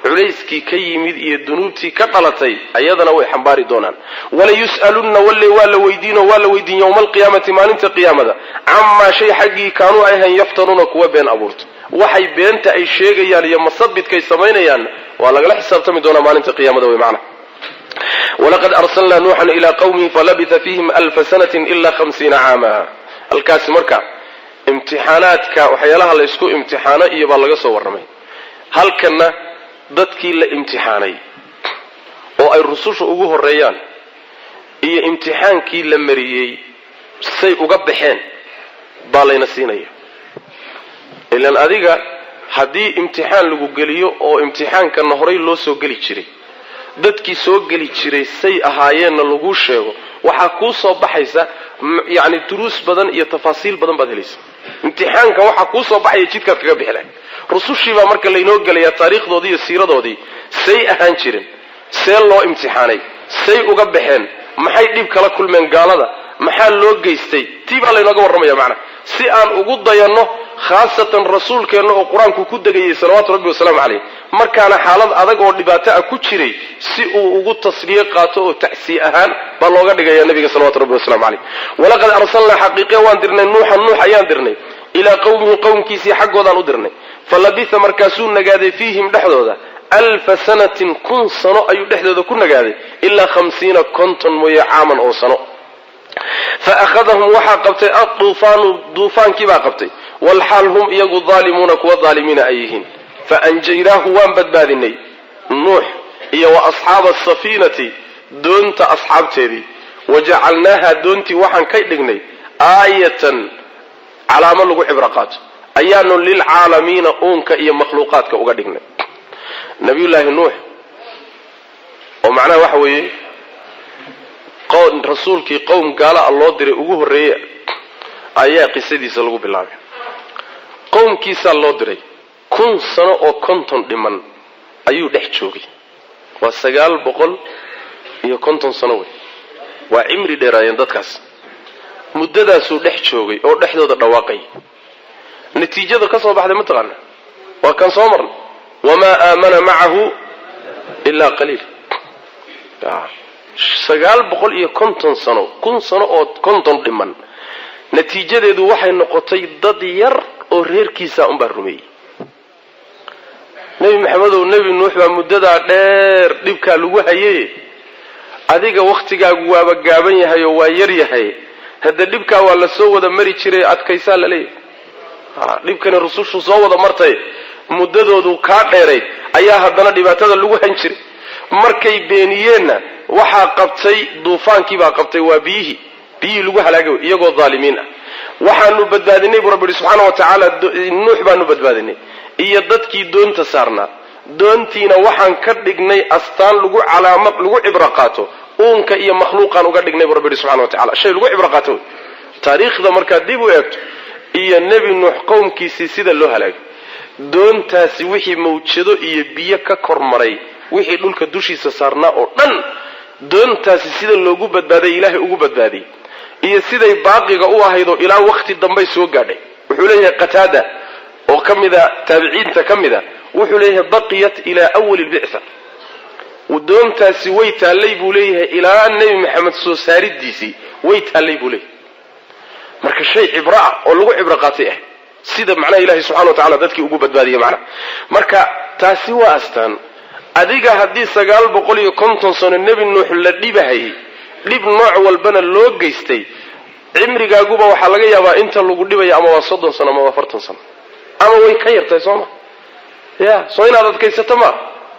culayskii ka yimid iyo dunuubtii ka dhalatay ayadana way xambaari doonaan wala yus'alunna waa la weydiin yawma alqiyaamati maalinta qiyaamada camaa shay xaggii kaanuu ay ahayn yaftanuuna kuwa been abuurto waxay beenta ay sheegayaan iyo masabidkay samaynayaan waa lagala xisaabtami doonaa maalinta qiyaamada way macna walaqad arsalnaa nuuxan ilaa qawmihi falabitha fiihim alfa sanatin ilaa 50 caama halkaasi marka imtixaanaadka waxyaalaha la isku imtixaano iyo baa laga soo warramay halkana dadkii la imtixaanay oo ay rususha ugu horeeyaan iyo imtixaankii la mariyay say uga baxeen baa layna siinaya ilaan adiga haddii imtixaan lagu geliyo oo imtixaankana horay loo soo geli jiray dadkii soo geli jiray say ahaayeenna lagu sheego waxaa kuu soo baxaysa yani duruus badan iyo tafaasiil badan baad helaysa imtixaanka waxaa kuu soo baxaya jidkaad kaga bixi lahayd rusushii baa marka laynoo gelayaa taariikhdoodii iyo siiradoodii say ahaan jireen see loo imtixaanay say uga baxeen maxay dhib kala kulmeen gaalada maxaa loo geystay tii baa laynooga warramaya macna si aan ugu dayanno khaasatan rasuulkeenna oo qur-aanku ku degayay salawaatu rabbi wasalaamu caleyh markaana xaalad adag oo dhibaato ah ku jiray si uu ugu tasliye qaato oo tacsiye ahaan baa looga dhigaya nabiga salawatu rabbi wasalaamu caleyh walaqad arsalnaa xaqiiqiya waan dirnay nuux ayaan dirnay ilaa qawmihi qowmkiisii xaggoodaan u dirnay falabitha markaasuu nagaaday fiihim dhexdooda alfa sanatin 1000 sano ayuu dhexdooda ku nagaaday ilaa 50 konton mooye caaman oo sano فأخذهم وحا قبتي الطوفان دوفان كبا قبتي والحال هم إيقوا ظالمون كوا ظالمين أيهن فأنجيناه وان بدبادني نوح إيا وأصحاب السفينة دونت أصحاب تيدي وجعلناها دونتي وحن كيدقني آية على من لقوا عبرقات أيان للعالمين أونك إيا مخلوقات كأقدقني نبي الله نوح ومعناه وحوي rasuulkii qowm gaala loo diray ugu horeeya ayaa qisadiisa lagu bilaabay qowmkiisa loo diray 1000 sano oo konton dhiman ayuu dhex joogay waa 950 sano wey waa cimri dheeraayeen dadkaas muddadaasuu dhex joogay oo dhexdooda dhawaaqay natiijada ka soo baxday mataqaana waa kan soo marnay wamaa aamana macahu ilaa qaliil 950 sano 1000 sano oo konton dhiman natiijadeedu waxay noqotay dad yar oo reerkiisa un baa rumeeyay nabi maxamed oo nabi nuux baa muddada dheer dhibka lagu hayay adiga waqtigaagu waaba gaaban yahay oo waa yar yahay hada dhibka waa la soo wada mari jiray adkaysa la leeyahay dhibkana rusushu soo wada martay muddadoodu ka dheeray ayaa hadana dhibaatada lagu han jiray markay beeniyeenna waxa qabtay duufaankii baa qabtay waa biyi lagu halaagay iyagoo dhaalimiin ah waxaanu badbaadinay rabbi subhanahu wa ta'ala nuux baanu badbaadinay iyo dadkii doonta saarna doontiina waxaan ka dhignay astaan lagu calaamad lagu cibra qaato uunka iyo makhluuqan uga dhignay rabbi subhanahu wa ta'ala shay lagu cibra qaato taariikhda marka dib u eegto iyo nabi nuux qowmkiisii sida loo halaagay doontaasi wixii mawjado iyo biyo ka kormaray wixii dhulka dushiisa saarnaa oo dhan doontaasi sida loogu badbaaday ilaahay ugu badbaadiyay iyo siday baaqiga u ahayd oo ilaa waqti dambe soo gaadhay wuxuu leeyahay qataada oo kamida taabiciinta kamida وحليها بقيت إلى أول البعثة ودومتا سويتا اللي بوليها إلى النبي محمد سوسار الديسي ويتا اللي بوليه marka shay ibraa oo lagu ibra qaatay sida macna Ilaahay subhanahu wa ta'ala dadkii ugu badbaadiyay macna marka taasi waa astaan adiga hadii 950 sano nabi nuux la dhibahay dib nooc walbana loo geystay cimrigaaguba waxa laga yaabaa inta lagu dhibay ama waa 30 sano ama 40 sano ama way ka yartay Soomaa ya soo inaad adkaysato ma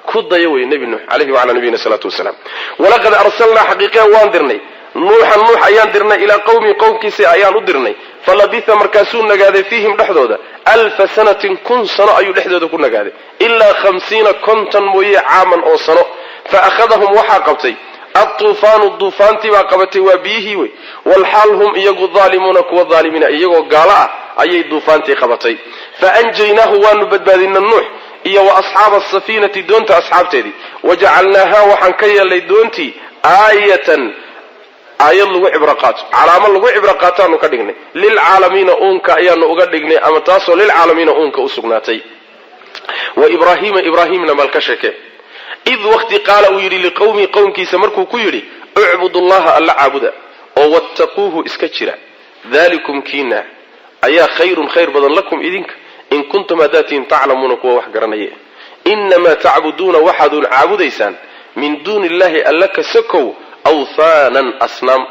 ku dayay nabi nuux alayhi wa ala nabiyina salatu wassalam walaqad arsalna haqiqatan waan dirnay نوح أيان درنا إلى قوم كيسي أيان أدرني فلبث مركاسون نقاذي فيهم لحدودا 1000 سنة كن سنة أيو لحدودا كن نقاذي إلا 50 كنتا موي عاما أو سنة فأخذهم وحاقبتي الطوفان تبا قبتي وبيه والحال هم إيقو الظالمون كو الظالمين إيقو قالاء أي الطوفان تقبتي فأنجيناه وانبدبادين النوح إيا وأصحاب السفينة دونت أصحاب تدي وجعلناها وحنكيا لدونتي آية آيات لغو عبرقات علامة لغو عبرقاتان نكدقني للعالمين أونك أيان نقدقني أما تاسو للعالمين أونك أسقناتي وإبراهيم لما الكشك إذ وقت قال ويري لقوم كي سمركو كيري اعبدوا الله ألا عابدا واتقوه اسكتشرا ذلكم كينا أيا خير بدن لكم إذنك إن كنتم أداتين تعلمون كوا وحقرنيه إنما تعبدون وحد عابديسان من دون الله ألك سكو أوثانا أصنام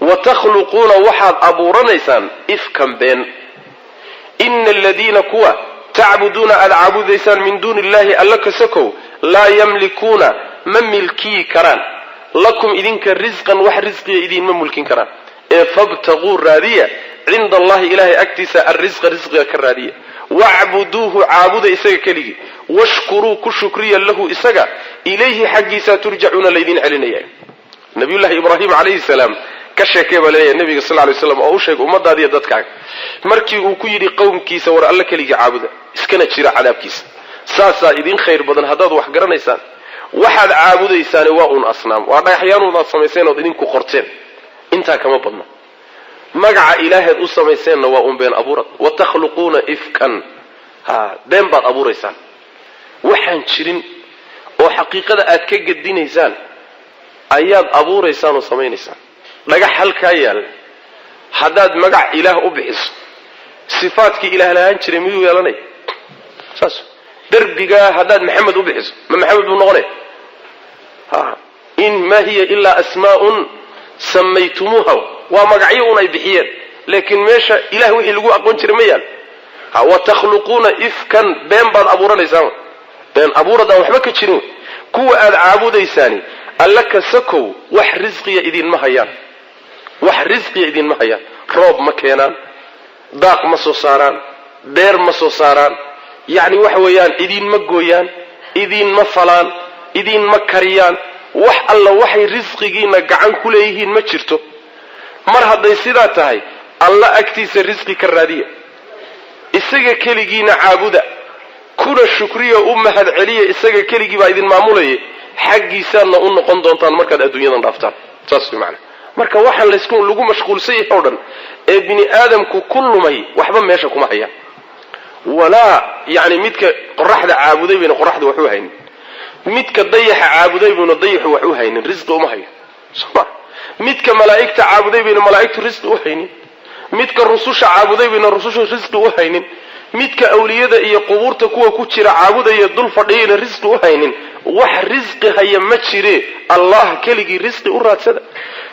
وتخلقون وحد أبو رنيسان إفكا بين إن الذين كوا تعبدون العابديسان من دون الله ألك سكو لا يملكون من ملكي كران لكم إذنك رزقا وحرزقي إذن من ملكي كران فابتغوا الرادية عند الله إلهي أكتس الرزق رزقي كالرادية واعبدوه عابد إساق كلي واشكروا كشكريا له إساق إليه حقي سترجعون الذين علينا نبي الله إبراهيم عليه السلام كشكيب عليه النبي صلى الله عليه وسلم أو شيء ومضى هذه الدتك مركي وكيري قوم كيس ور الله كلي عابد اسكنت شراء عذاب كيس ساسا إذن خير بدن هذا وحجرنا إنسان واحد عابد إنسان واون أصنام وأنا أحيانا وضع سميسين وذين كقرتين أنت كما بدنا مجع إله السميسين واون بين أبورك وتخلقون إفكا ها دم بعد أبور إنسان وحن شرين وحقيقة أتكج الدين إنسان ayaad abuuraysaan oo sameeynaysan dhagax halka yaal hadaad magac ilaah u bixiso sifaadkii ilaah lahaan jiray miyuu yeelanay saas darbiga hadaad maxamed u bixiso ma maxamed buu noqonay in ma hiya illa asmaa'un samaytumuha wa magacyo ay bixiyeen laakiin meesha ilaah wixii lagu aqoon jiray ma yaal wa takhluquna ifkan been baad abuuranaysaan been abuurada waxba ka jirin kuwa aad caabudaysaani ألك سكو وح رزقي إذن مهيان روب مكينان داق مسوساران دير مسوساران يعني وحويان إذن مقويان إذن مفلان إذن مكريان وح الله وحي رزقينا قعان كليهين ما جرتو مرهد يسيداتهاي الله أكتيس الرزق كالرادية إساقا كليجينا عابدا كل الشكرية أمهد عليا إساقا كليجي بإذن معمولي xaqiisana u noqon doontaan markaad adduunyadan dhaaftaan saas macna marka waxaan la isku lagu mashquulsay oo dhan ee bini aadamku kulumay waxba meesha kuma hayaan wala yaani midka qorraxda caabuday bina qorraxda wuxuu haynin midka dayaxa caabuday bina dayaxu wuxuu haynin risqo uma hayo soo midka malaa'ikta caabuday bina malaa'iktu risqo u haynin midka rususha caabuday bina rususha risqo u haynin midka awliyada iyo qubuurta kuwa ku jira caabudaya dul fadhiyana risqo u haynin wax risqi haya ma jire allah keligi risqi u raadsada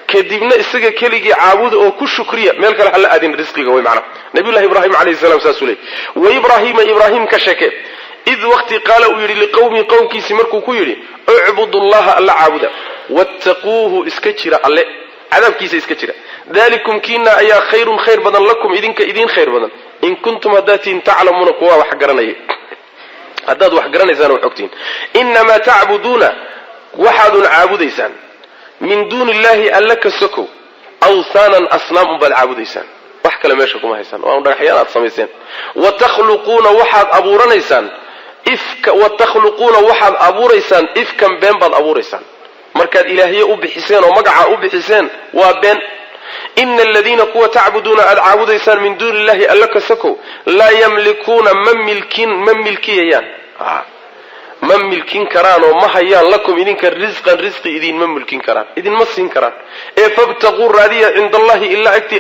kadibna isaga keligi caabuda oo ku shukriya meel kale hal aadin risqiga way macna nabi allah ibrahim alayhi salam saasulay wa ibrahim ka shake id waqti qala u yiri liqawmi qawmkiisi markuu ku yiri u'budullaha alla caabuda wattaquuhu iska jira alle adabkiisa iska jira dalikum kina ayaa khayr badan lakum idinka idin khayr badan in kuntum adatin ta'lamuna kuwa wax garanay haddaad wax garanaysaan oo xogtiin inma ta'buduna waxadun caabudaysaan min duuni illahi allaka sako awthanan asnam bal caabudaysaan wax kale meesha kuma haysan oo dhagaxyaan aad sameeyeen wa takhluquna waxad abuuranaysaan waxad abuuraysaan ifkan been bad abuuraysaan markaad ilaahiye u bixiseen oo magaca u bixiseen waa been إن الذين كوا تعبدون العابديسان من دون الله ألك سكو لا يملكون من ملكيان ما ملكين كران وما هيان لكم إذن رزق إذن ما ملكين كران إذن ما سين كران فابتغوا الرادية عند الله إلا أكتي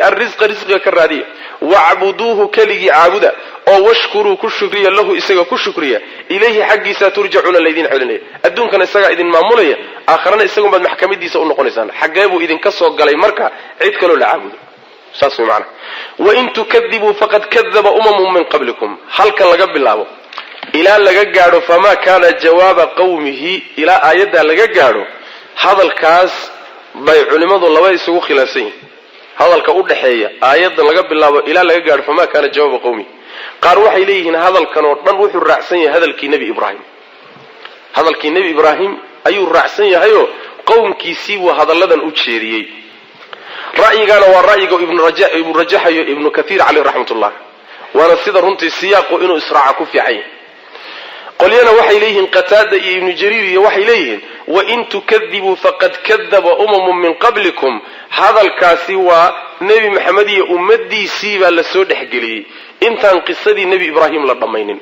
رزق كالرادية واعبدوه كلي عابدا أو واشكروا كشكريا له إساق كشكريا إليه حقي سترجعون الذين علنيه الدون كان إساق إذن معمولية آخرنا إساقهم بعد محكمة دي سأقول نقول حقابوا إذن كسوا قالي مركا عيد كانوا لعابدا ساسمي معنا وإن تكذبوا فقد كذب من قبلكم هل كان لقب الله إلى لقاقارو فما كان جواب قومه إلى آيات لقاقارو هذا الكاس باي علماء الله يسوق خلاسين هذا الكأود حية آيات لقب الله إلى لقاقارو فما كان جواب قومه قال وحي إليه هذا الكنور من وحي الرعسين هذا الكنبي إبراهيم هذا الكنبي إبراهيم أي الرعسين هيو قوم كيسي وهذا اللذن أتشيريي رأيي كان والرأي ابن رجاح ابن كثير عليه رحمة الله وانا سيدا رنتي السياق وإنه إسراعكم في عين قلينا وحي إليهن قتادة ابن جرير وحي إليهن وإن تكذبوا فقد كذب من قبلكم هذا الكاسي ونبي محمد أمدي سيبا لسود حقليه انتان قصدي نبي إبراهيم للضمينين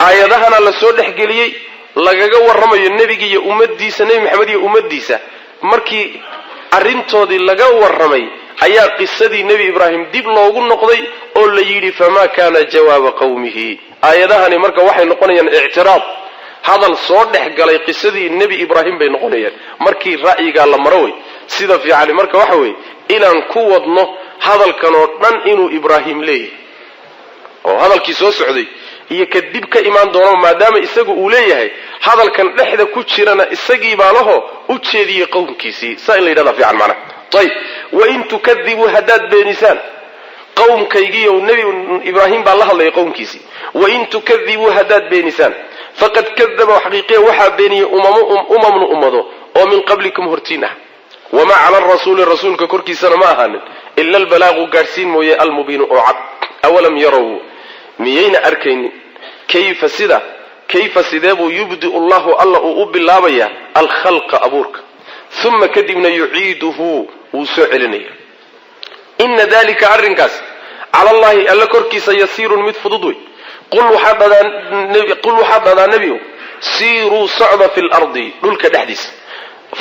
آيادهنا لسود حقليه لقاقا ورمي النبي أمديسا نبي محمد أمديسا markii arintoodii laga warramay ayaa qisadii nabi ibraahim dib loogu noqday oo la yiri fama kana jawaab qawmihi ayadahani marka waxay noqonayaan i'tiraad hadal soo dhaxgalay qisadii nabi ibraahim bay noqonayaan markii ra'yiga la maray sida fiican marka waxa weey inaan ku wadno hadalkan oo dhan inuu ibraahim leeyahay oo hadalkii soo socday iyo kadib ka imaan doono maadaama isagu uu leeyahay hadalkan dhexda ku jirana isagii baa laho u jeediyay qowmkiisii saa in la yiraahdo fiican macna طيب وإن تكذبوا هداد بينسان قوم كيجي والنبي إبراهيم بالله الله يقوم كيسي وإن تكذبوا هداد بينسان فقد كذبوا حقيقيا وحى بيني أمم أمضوا ومن قبلكم هرتينا وما على الرسول ككركي سنة ما هانن إلا البلاغ قارسين مويا المبين أعب أولم يروا ميين أركين كيف سدابوا يبدأ الله أب الله بيا الخلق أبورك ثم كدبنا يعيده وسعلني إن ذلك أرنكاس على الله ألا كركي سيسير متفضضوي قل حضر نبي سيروا صعب في الأرض دولك دحديث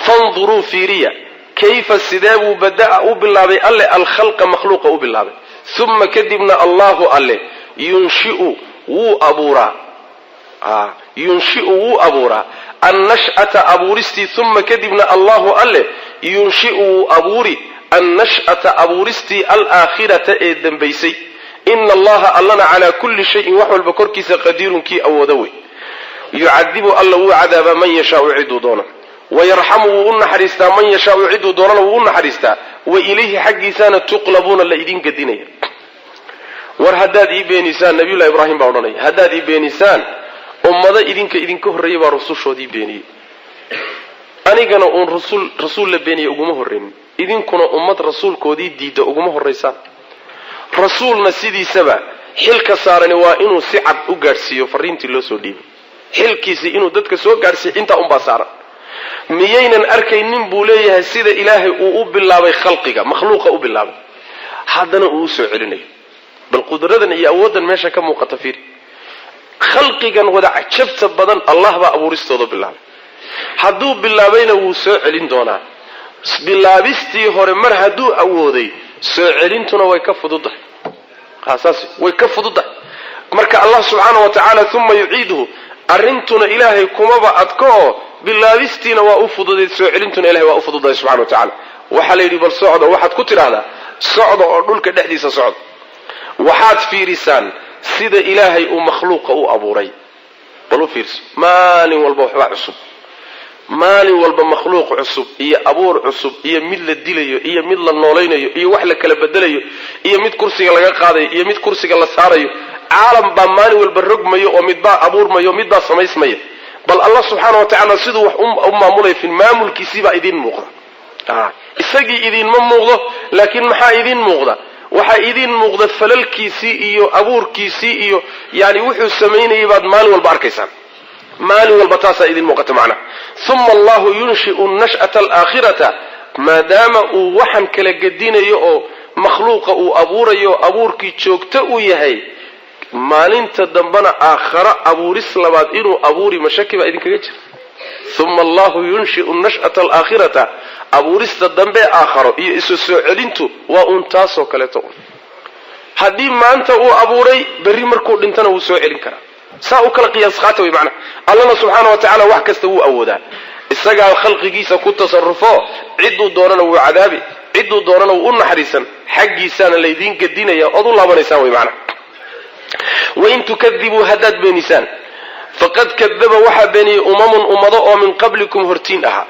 فانظروا في ريا كيف السداب بدأ بالله ألا الخلق مخلوق بالله ثم كدبنا الله ألا ينشئ أبورا النشأة أبورستي ثم كدبنا الله ألا ينشئ أبوري النشأة أبورستي الآخرة إذن بيسي إن الله ألنا على كل شيء وحول بكركس قدير كي أو دوي يعذب الله عذاب من يشاء عدو دونا ويرحمه ونحرستا من يشاء عدو دونا ونحرستا وإليه حق سانة تقلبون الليدين قديني ورهداد بينسان نبي الله إبراهيم بعضني هداد بينسان ummada idinka horreeyay baa rasuushoodii beeniyay anigana oon rasuul la beeniyay uguma horreyn idinkuna ummad rasuulkoodii diida uguma horreysaan rasuulna sidiisaba xilka saarani waa inuu si cad u gaarsiiyo fariintii loo soo dhiibay xilkiisa inuu dadka soo gaarsiiyo inta unbaa saaran miyaynan arkaynin buu leeyahay sida ilaahay uu u bilaabay khalqiga makhluuqa u bilaabay haddana uu soo celinayo bal qudradan iyo awoodan meesha ka muuqata fiir خلقيا ودا عجبت بدن الله با ابورستوده بالله haduu bilaabayna wuu soo celin doonaa bilaabistii hore mar haduu awooday soo celintuna way ka fududahay qaasas way ka fududahay marka Allah subhanahu wa ta'ala thumma yu'iduhu arintuna ilaahay kuma ba adko bilaabistiina waa u fududay soo celintuna ilaahay waa u fududay subhanahu wa ta'ala waxa la yiri bal socdo waxaad ku tiraahdaa socdo oo dhulka dhexdiisa socdo waxaad fiirisaan sida ilaahay uu makhluuqa u abuuray balu fiirso maalin walba waxba cusub maalin walba makhluuq cusub iyo abuur cusub iyo mid la dilayo iyo mid la noolaynayo iyo wax la kala bedelayo iyo mid kursiga laga qaadayo iyo mid kursiga la saarayo caalam ba maalin walba rogmayo oo mid ba abuurmayo mid ba samaysmayo bal Allah subhanahu wa ta'ala sidoo wax maamulay fi maamulkiisa idin muuqda isagii idin ma muuqdo laakiin maxaa idin muuqda waxa idin muuqda falalkiisii iyo abuurkiisii iyo yaani wuxuu sameeyay baad maalin walba arkaysaan maalin walba taas idin muuqata macna thumma Allah yunshi'u an-nash'ata al-akhirata maadaama uu waxan kala gadinayo oo makhluuqa uu abuurayo abuurkii joogta uu yahay maalinta dambana aakhara abuuris labaad inuu abuuri mashaki baa idinkaga jira uma allahu yunshi'u nash'ata alaakhirata abuurista dambe aakharo iyo isu soo celintu waa uun taasoo kaleeto haddii maanta uu abuuray berri markuu dhintana wuu soo celin karaa saa u kala qiyaas qaata way macna allahna subxaanahu wa tacaala wax kasta wuu awoodaa isagaa khalqigiisa ku tasarrufo cidduu doonana wuu cadaabi cidduu doonana wuu u naxariisan xaggiisaana laydiin gadinaya ood u laabanaysaan way macna wain tukadibuu haddaad beenisaan faqad kadaba waxaa beeniyey umamun ummado oo min qablikum hortiin ahaa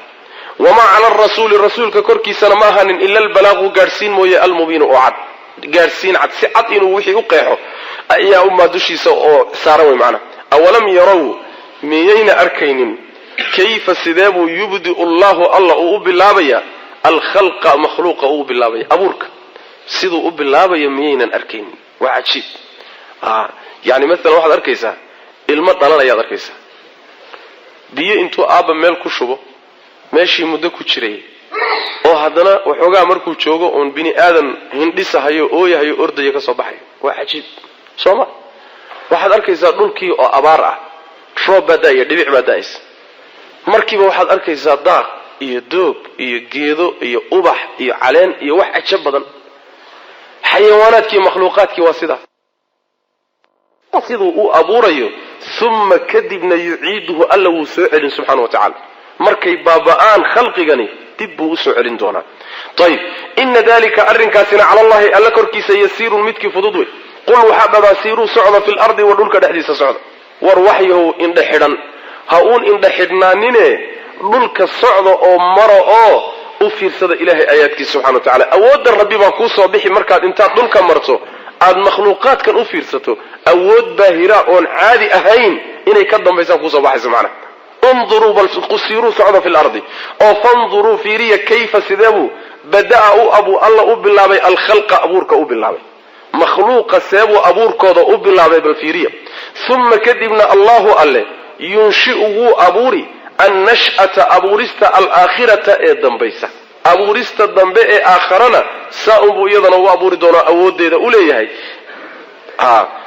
wamaa cala arasuuli rasuulka korkiisana ma ahanin ila albalaaqu gaadhsiin mooye almubiinu oo cad gaadhsiin cad si cad inuu wixii u qeexo ayaa ummaa dushiisa oo saaran way macna awalam yarow miyayna arkaynin kayfa sidee buu yubdi'u allahu alla uu u bilaabaya alkhalqa makhluuqa uu u bilaabaya abuurka siduu u bilaabaya miyaynan arkaynin waa cajiib yani maalan waxaad arkaysaa ilmo dhalanayaad arkaysaa biyo intuu aabba meel ku shubo meeshii muddo ku jiray oo haddana waxoogaa markuu joogo oon bini aadan hindhisahayo ooyahayo ordaya ka soo baxayo waa cajiib soo ma waxaad arkaysaa dhulkii oo abaar ah roob baa da'aya dhibic baa da'aysa markiiba waxaad arkaysaa daaq iyo doog iyo geedo iyo ubax iyo caleen iyo wax cajab badan xayawaanaadkii makhluuqaadkii waa sidaa siduu uu abuurayo uma kadibna yuciiduhu alla wuu soo celin subxaana wa tacaala markay baaba'aan khalqigani dib buu usoo celin doonaa ayib ina dalika arrinkaasina cala allahi alla korkiisa yasiirun midkii fudud wey qul waxaa dhabaa siiruu socda fi lardi wa dhulka dhexdiisa socda war waxyahow indha xidhan ha uun indha xidhnaanine dhulka socda oo mara oo u fiirsada ilaahay aayaadkiisa subxana wa tacala awoodda rabbi baa kuu soo bixi markaad intaad dhulka marto aad makhluuqaadkan u fiirsato awood baahira oon caadi ahayn inay ka dambaysaan kusoo baxayso macna unduruu bal qusiiruu socda fi lardi oo fanduruu fiiriya kayfa sideebuu bada'a alla u bilaabay alkhalqa abuurka u bilaabay makhluuqa seebuu abuurkooda u bilaabay bal fiiriya uma kadibna allahu alle yunshi'u wuu abuuri annash'ata abuurista alaakhirata ee dambaysa abuurista dambe ee aakharana saa unbuu iyadana u abuuri doonaa awooddeeda u leeyahay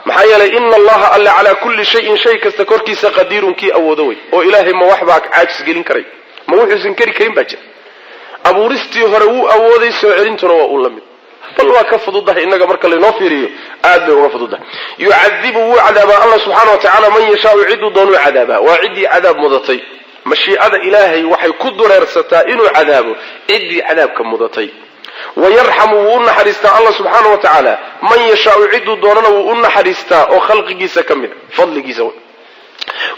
maxaa yeelay ina allaha alle calaa kulli shayin shay kasta korkiisa qadiirun kii awoodo wey oo ilaahay ma waxbaa caajis gelin karay ma wuxuusan keri karin baa jira abuuristii hore wuu awooday soo celintuna waa uu la mid bal waa ka fududahay innaga marka laynoo fiiriyo aad bay uga fududahay yucadibu wuu cadaabaa alla subxaana wa tacaala man yashaau cidduu doonuu cadaabaa waa ciddii cadaab mudatay mashiicada ilaahay waxay ku dureersataa inuu cadaabo ciddii cadaabka mudatay wayarxamu wuu u naxariistaa alla subxaana wa tacaala man yashaau cidduu doonana wuu u naxariistaa oo khalqigiisa ka mida fadligiisa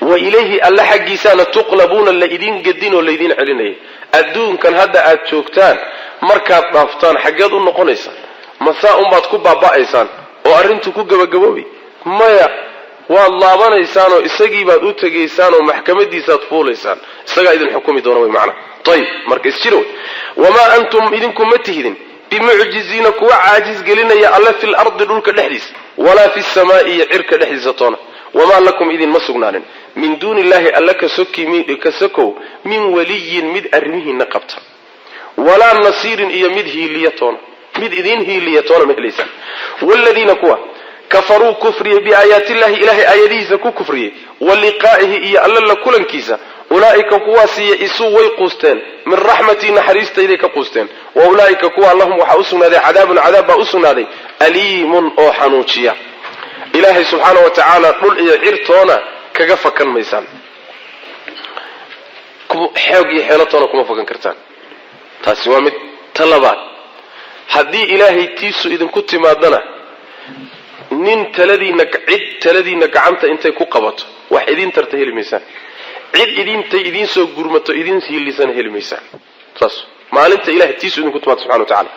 wa ilayhi alla xaggiisaana tuqlabuuna laydin gedin oo laydin celinaya adduunkan hadda aad joogtaan markaad dhaaftaan xaggeed u noqonaysaan masaa unbaad ku baaba'aysaan oo arrintu ku gabagaboobi maya waad laabanaysaan oo isagiibaad u tegaysaan oo maxkamadiisaad fuulaysaan isagaa idin xukumi doona way macna ayib marka isjira wey wamaa antum idinku ma tihidin bimucjiziina kuwa caajis gelinaya alle fi lardi dhulka dhexdiisa walaa fi samaa'i iyo cirka dhexdiisa toona wamaa lakum idinma sugnaanin min duuni illaahi alla ka sokow min waliyin mid arrimihiina qabta walaa nasiirin iyo mid hiiliya toona mid idin hiiliya toona ma helaysaan waaladiina kuwa kafaruu kufriyey biaayaati illahi ilaahay aayadihiisa ku kufriyey wa liqaa'ihi iyo alla la kulankiisa ulaa'ika kuwaasiiyo isuu way quusteen min raxmatii naxariistayday ka quusteen wa ulaa'ika kuwa lahum waxaa u sugnaaday cadaabun cadaab baa u sugnaaday aliimun oo xanuujiya ilaahay subxaana wa tacaala dhul iyo cirtoona kaga fakan maysaan xoog iyo xeelatoona kuma fakan kartaan taasi waa mid ta labaad haddii ilaahay tiisu idinku timaadana cid taladiina gacanta intay ku qabato wax idin tarta heli maysaan cid idintay idiin soo gurmato idin hiilisana heli maysaan saas maalinta ilahay tiisu idinku timaado subxana wa tacaala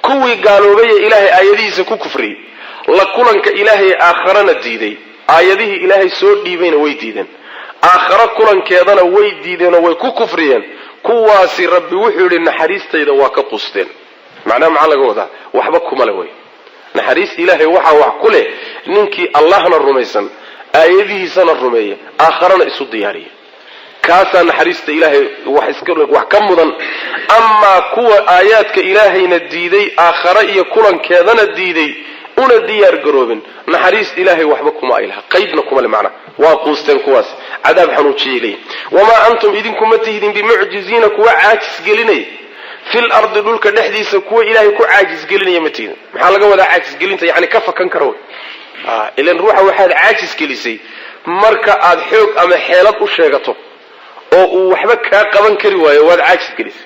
kuwii gaaloobay ee ilaahay aayadihiisa ku kufriyey la kulanka ilaahay aakharana diiday aayadihii ilaahay soo dhiibayna way diideen aakhara kulankeedana way diideenoo way ku kufriyeen kuwaasi rabbi wuxuu yidhi naxariistayda waa ka quusteen macnaha maxaa laga wadaa waxba kuma le way naxariis ilaahay waxaa wax ku leh ninkii allahna rumaysan aayadihiisana rumeeya aakharana isu diyaariya kaasaa naxariista ilaahay wax ka mudan amaa kuwa aayaadka ilaahayna diiday aakhare iyo kulankeedana diiday una diyaar garoobin naxariis ilaahay waxba kuma ilaha qaybna kuma le macna waa quusteen kuwaas cadaab xanuujiyay wama antum idinkum matihidin bimu'jizina kuwa caajis gelinay fil ardi dhulka dhexdiisa kuwa ilaahay ku caajis gelinaya matihidin maxaa laga wadaa caajis gelinta yani ka fakan karo ilan ruuxa waxaad caajis gelisay marka aad xoog ama xeelad u sheegato oo uu waxba ka qaban kari waayo waad caajis gelisay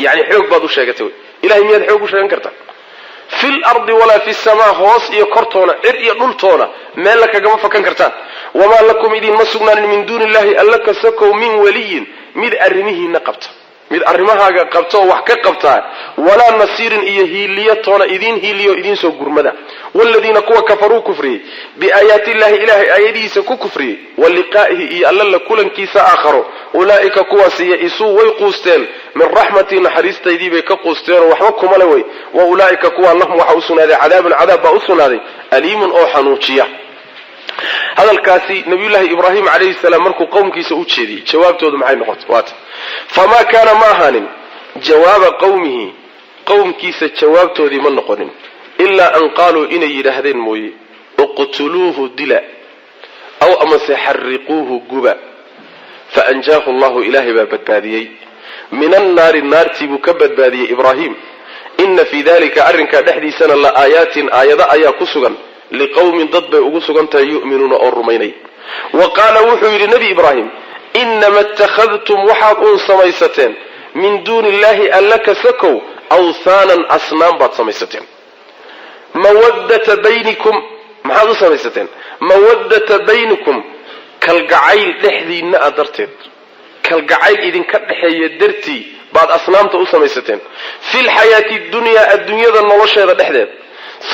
yani xoog baad u sheegatay ilaahay miyaad xoog u sheegan kartaa fil ardi wala fis samaa hoos iyo kortoona cir iyo dhultoona meel la kaga fakan kartaan wama lakum idin masugnan min dunillahi allaka sakow min waliyin mid arrimihiina qabta mid arrimahaaga qabto wax ka qabtaa wala nasirin iyo hiiliyatoona idin hiiliyo idin soo gurmada walladina kuwa kafaru kufri bi ayati llahi ilahi ayadiisa ku kufri waliqaahi iyo alla kulankiisa aakharo ulaa'ika kuwa siya isu way quusteen min rahmati naxariistaydii bay ka quusteen waxba kuma le way wa ulaa'ika kuwa lahum waxa usunaaday cadaabun cadaab baa usunaaday aliimun oo xanuujiya hadalkaasi nabiyullaahi ibraahim calayhi salaam markuu qowmkiisa u jeediyey jawaabtoodu maxay noqotay waata famaa kaana ma ahaanin jawaaba qowmihi qowmkiisa jawaabtoodii ma noqonin ilaa an qaaluu inay yidhaahdeen mooye uqtuluuhu dila aw amase xarriquuhu guba faanjaahu allahu ilaahay baa badbaadiyey min annaari naartii buu ka badbaadiyey ibraahim ina fii dalika arrinkaa dhexdiisana la aayaatin aayado ayaa ku sugan liqawmin dad bay ugu sugan tahay yu'minuuna oo rumaynay wa qaala wuxuu yidhi nebi ibraahim inama ittakhadtum waxaad uun samaysateen min duuni illaahi alla ka sakow awthaanan asnaam baad samaysateen mawaddata baynikum maxaad u samaysateen mawaddata baynikum kalgacayl dhexdiinna a darteed kalgacayl idinka dhexeeya dartii baad asnaamta u samaysateen fi lxayaati dunyaa adduunyada nolosheeda dhexdeed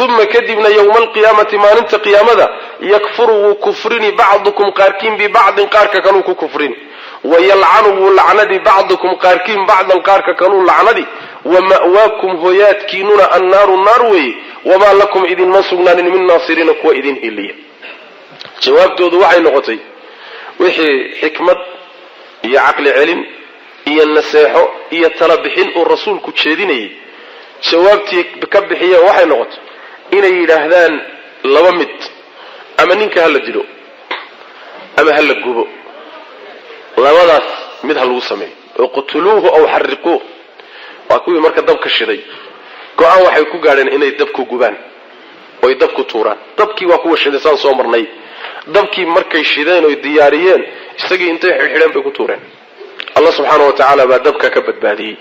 uma kadibna yowma alqiyaamati maalinta qiyaamada yakfuru wuu kufrini bacdukum qaarkiin bibacdin qaarka kaluu ku kufrini wayalcanu wuu lacnadi bacdukum qaarkiin bacdan qaarka kaluu lacnadi wama'waakum hoyaadkiinuna annaaru naar weeye wamaa lakum idinma sugnaanin min naasiriina kuwa idin hiliya jawaabtoodu waxay noqotay wixii xikmad iyo caqli celin iyo naseexo iyo tala bixin uu rasuulku jeedinayay jawaabtii ka bixiyeen waxay noqotay inay yidhaahdaan laba mid ama ninka hala dilo ama hala gubo labadaas mid ha lagu sameeyo oo qutuluuhu aw xarriquuhu waa kuwii marka dabka shiday go-aan waxay ku gaadheen inay dabku gubaan oy dabku tuuraan dabkii waa kuwa shiday saan soo marnay dabkii markay shideen oy diyaariyeen isagii intay xidhxidheen bay ku tuureen allah subxaana wa tacaala baa dabka ka badbaadiyey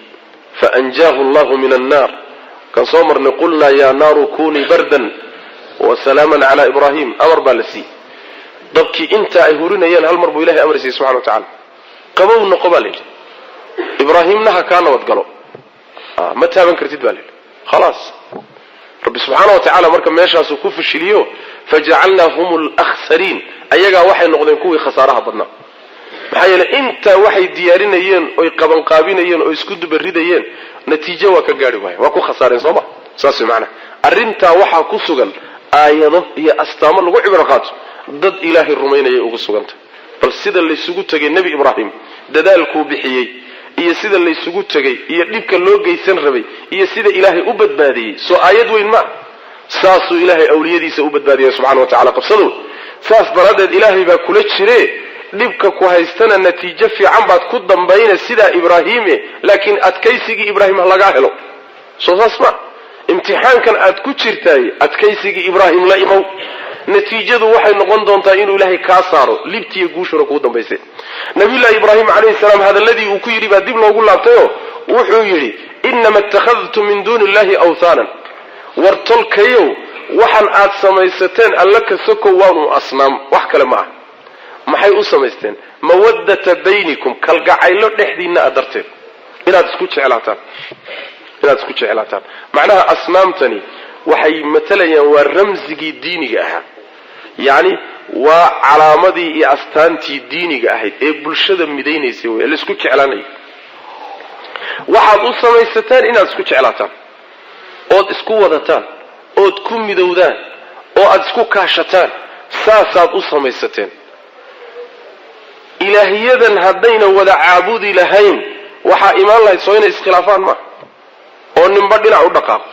faanjaahu allahu min annaar kan soo marnay qulnaa yaa naaru kunii bardan wasalaaman calaa ibraahim amar baa la siiyey dabkii intaa ay hurinayeen hal mar buu ilahay amri siiyey subxana wa tacala qabow noqo baa layidhi ibraahimna ha kaa nabad galo ma taaban kartid baa layidhi khalaas rabbi subxaana wa tacaala marka meeshaasuu ku fashiliyo fajacalnaahum alakhsariin ayagaa waxay noqdeen kuwii khasaaraha badnaa maxaa yeeley intaa waxay diyaarinayeen oy qabanqaabinayeen oo isku dubaridayeen natiijo waa ka gaari waaya waa ku khasaareen sooma saas way macnaha arrintaa waxaa ku sugan aayado iyo astaamo lagu cibro qaato dad ilaahay rumaynayay ugu sugantay bal sida laysugu tegay nebi ibraahim dadaalkuu bixiyey iyo sida laysugu tegay iyo dhibka loo geysan rabay iyo sida ilaahay u badbaadiyey soo aayad weyn ma saasuu ilaahay awliyadiisa u badbaadiyay subxana wa tacala qabsadow saas daraaddeed ilaahay baa kula jire dhibka ku haystana natiijo fiican baad ku dambayna sidaa ibraahiime laakiin adkaysigii ibraahim ha lagaa helo soo saas ma imtixaankan aad ku jirtaay adkaysigii ibraahim la imow natiijadu waxay noqon doontaa inuu ilaahay kaa saaro libtiiyo guushuna kuu dambaysay nabiyullaahi ibraahim calayhi salaam hadalladii uu ku yidhi baa dib loogu laabtayoo wuxuu yidhi inama ittakhadtum min duuni illahi awthaanan war tolkayow waxan aad samaysateen alla ka sokow waanu asnaam wax kale ma ah maxay u samaysteen mawaddata baynikum kalgacaylo dhexdiinna a darteed inaad isku jeclaataan macnaha asnaamtani waxay matalayaan waa ramsigii diiniga ahaa yacni waa calaamadii iyo astaantii diiniga ahayd ee bulshada midaynaysay wey laisku jeclaanayo waxaad u samaysataan inaad isku jeclaataan ood isku wadataan ood ku midowdaan oo aad isku kaashataan saasaad u samaysateen ilaahiyadan haddayna wada caabudi lahayn waxaa imaan lahayd soo inay iskhilaafaan maaha oo ninba dhinac u dhaqaaqo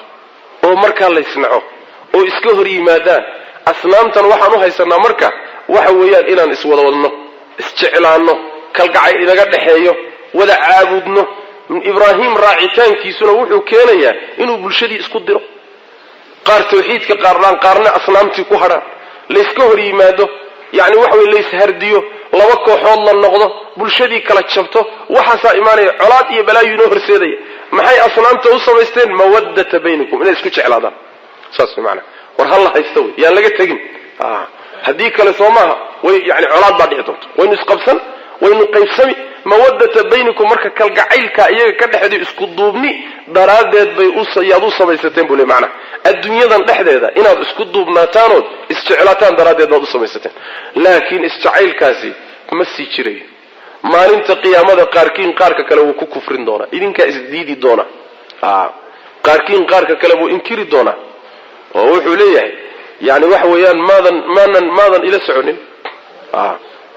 oo markaa laysnaco oo iska hor yimaadaan asnaamtan waxaan u haysanaa marka waxa weeyaan inaan iswada wadno isjeclaanno kalgacayl inaga dhaxeeyo wada caabudno ibraahim raacitaankiisuna wuxuu keenayaa inuu bulshadii isku diro qaar tawxiidka qaarna asnaamtii ku hadhaan layska hor yimaado yani waxa way layshardiyo laba kooxood la noqdo bulshadii kala jabto waxaasaa imaanaya colaad iyo balaayo inoo horseedaya maxay asnaamta u samaysteen mawaddata baynakum inay isku jeclaadaan saas macna war hal haysto yaan laga tagin haddii kale soo maaha way yani colaad baa dhici doonto waynu isqabsan waynu qaybsami mawaddata baynakum marka kalgacaylka iyaga ka dhexeeyo isku duubni daraadeed bay yaad u samaysateen buu leeyahay macna adduunyadan dhexdeeda inaad isku duubnaataan oo isjeclaataan daraadeed baad u samaysateen laakiin isjacaylkaasi ma sii jiray maalinta qiyaamada qaarkiin qaarka kale wuu ku kufrin doonaa idinkaa isdiidi doona qaarkiin qaarka kale wuu inkiri doonaa oo wuxuu leeyahay yani waxa weeyaan maadan ila soconin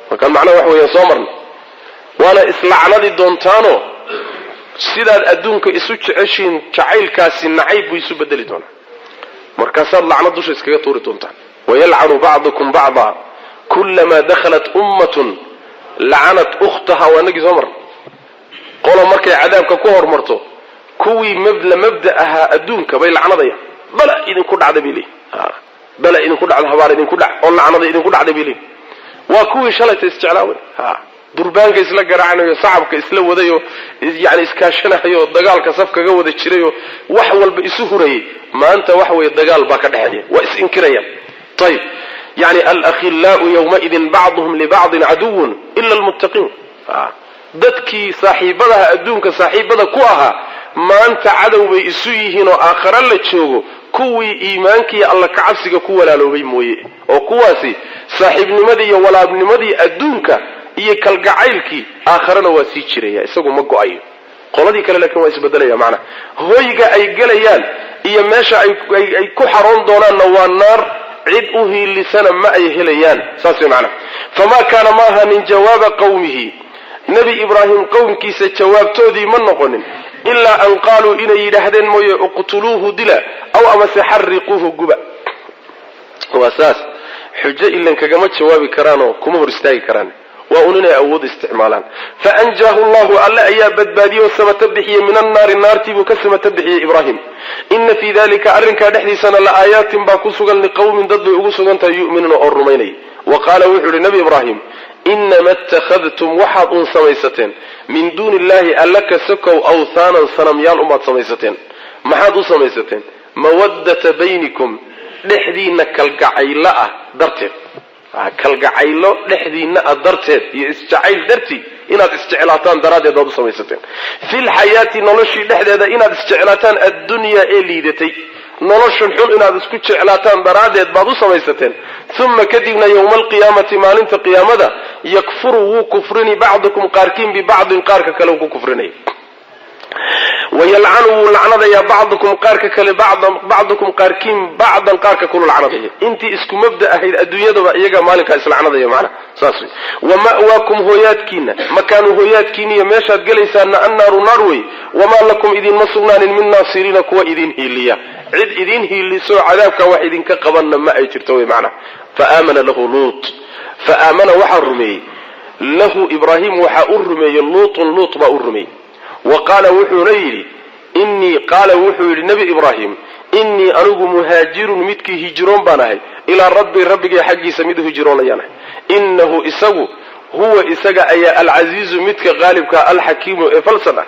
markaan macnaha waxa weeyaan soo marna waana islacnadi doontaano sidaad adduunka isu jeceshiin jacaylkaasi nacayb buu isu bedeli doonaa markaasaad lacnad dusha iskaga tuuri doontaan wayalcanu bacdukum bacda kulamaa dakhalat ummatun lacanat ukhtaha waa nagii soo marna qolo markay cadaabka ku hormarto kuwii mabda ahaa adduunka bay lacnadayaan bala idinku dhacda bay leeyihin bala idinku dhacda habaar idinku dhac oo lacnada idinku dhacda bay leeyihin waa kuwii shalayta isjeclaaway durbaanka isla garaacanayo sacabka isla wadayo yani iskaashanayo dagaalka safkaga wada jirayo wax walba isu hurayay maanta wax way dagaal baa ka dhaxeeya waa is inkirayaan tayib yani al-akhillau yawmaidin ba'dhum li ba'din aduwwun illa al-muttaqin dadkii saaxiibadaha adduunka saaxiibada ku ahaa maanta cadow bay isu yihiin oo aakhira la joogo kuwii iimaankii alla ka cabsiga ku walaaloobay mooye oo kuwaasi saaxiibnimadii iyo walaabnimadii adduunka iyo kalgacaylkii aakhirana waa sii jiraya isagu ma go'ayo qoladii kale laakiin waa isbedelaya macna hoyga ay galayaan iyo meesha ay ku xaroon doonaanna waa naar cid u hiilisana ma ay helayaan saas way macna fama kana maaha min jawaaba qawmihi nabi ibraahim qowmkiisa jawaabtoodii ma noqonin ilaa an qaaluu inay yidhaahdeen mooye uqtuluuhu dila aw amase xarriquuhu guba waa saas xujo ilan kagama jawaabi karaanoo kuma hor istaagi karaan waa un inay awood isticmaalaan faanjaahu allahu alla ayaa badbaadiyey oo samata bixiyey min annaari naartii buu ka samata bixiyey ibraahim ina fii dalika arrinkaa dhexdiisana la aayaatin baa ku sugan liqawmin dad bay ugu sugan tahay yu'minuuna oo rumaynaya wa qaala wuxuu ihi nabi ibraahim inama ittakhadtum waxaad un samaysateen min duuni illahi alla ka sokow awthaanan sanamyaal umaad samaysateen maxaad u samaysateen mawaddata baynikum dhexdiina kalgacaylo ah darteed kalgacaylo dhexdiina ah darteed iyo isjacayl dartii inaad isjeclaataan daraaddeed baad u samaysateen fil xayaati noloshii dhexdeeda inaad isjeclaataan addunyaa ee liidatay noloshan xun inaad isku jeclaataan daraaddeed baad u samaysateen uma kadibna yowma alqiyaamati maalinta qiyaamada yakfuru wuu kufrini bacdukum qaarkiin bibacdin qaarka kale uu ku kufrinaya wayalcanu wuu lacnadayaa bacdukum qaarka kale bacdukum qaarkiin bacdan qaarka kulu lacnadaya intii isku mabda ahayd adduunyadaba iyaga maalinkaa islacnadaya macna saas wey wama'waakum hooyaadkiina makaanu hooyaadkiina iyo meeshaad gelaysaana annaaru naar wey wamaa lakum idinma sugnaanin min naasiriina kuwa idin hiiliya cid idin hiilisoo cadaabka wax idinka qabanna ma ay jirto wey macna faamana lahu luut faamana waxaa rumeeyey lahu ibraahim waxaa u rumeeyey luutun luut baa u rumeeyey waqaala wuxuuna yidhi qaala wuxuu yidhi nebi ibraahim innii anigu muhaajirun midkii hijroon baan ahay ilaa rabbi rabbigay xaggiisa mid hijroonayaan ahay innahu isagu huwa isaga ayaa alcasiizu midka qaalibka alxakiimu ee falsan ah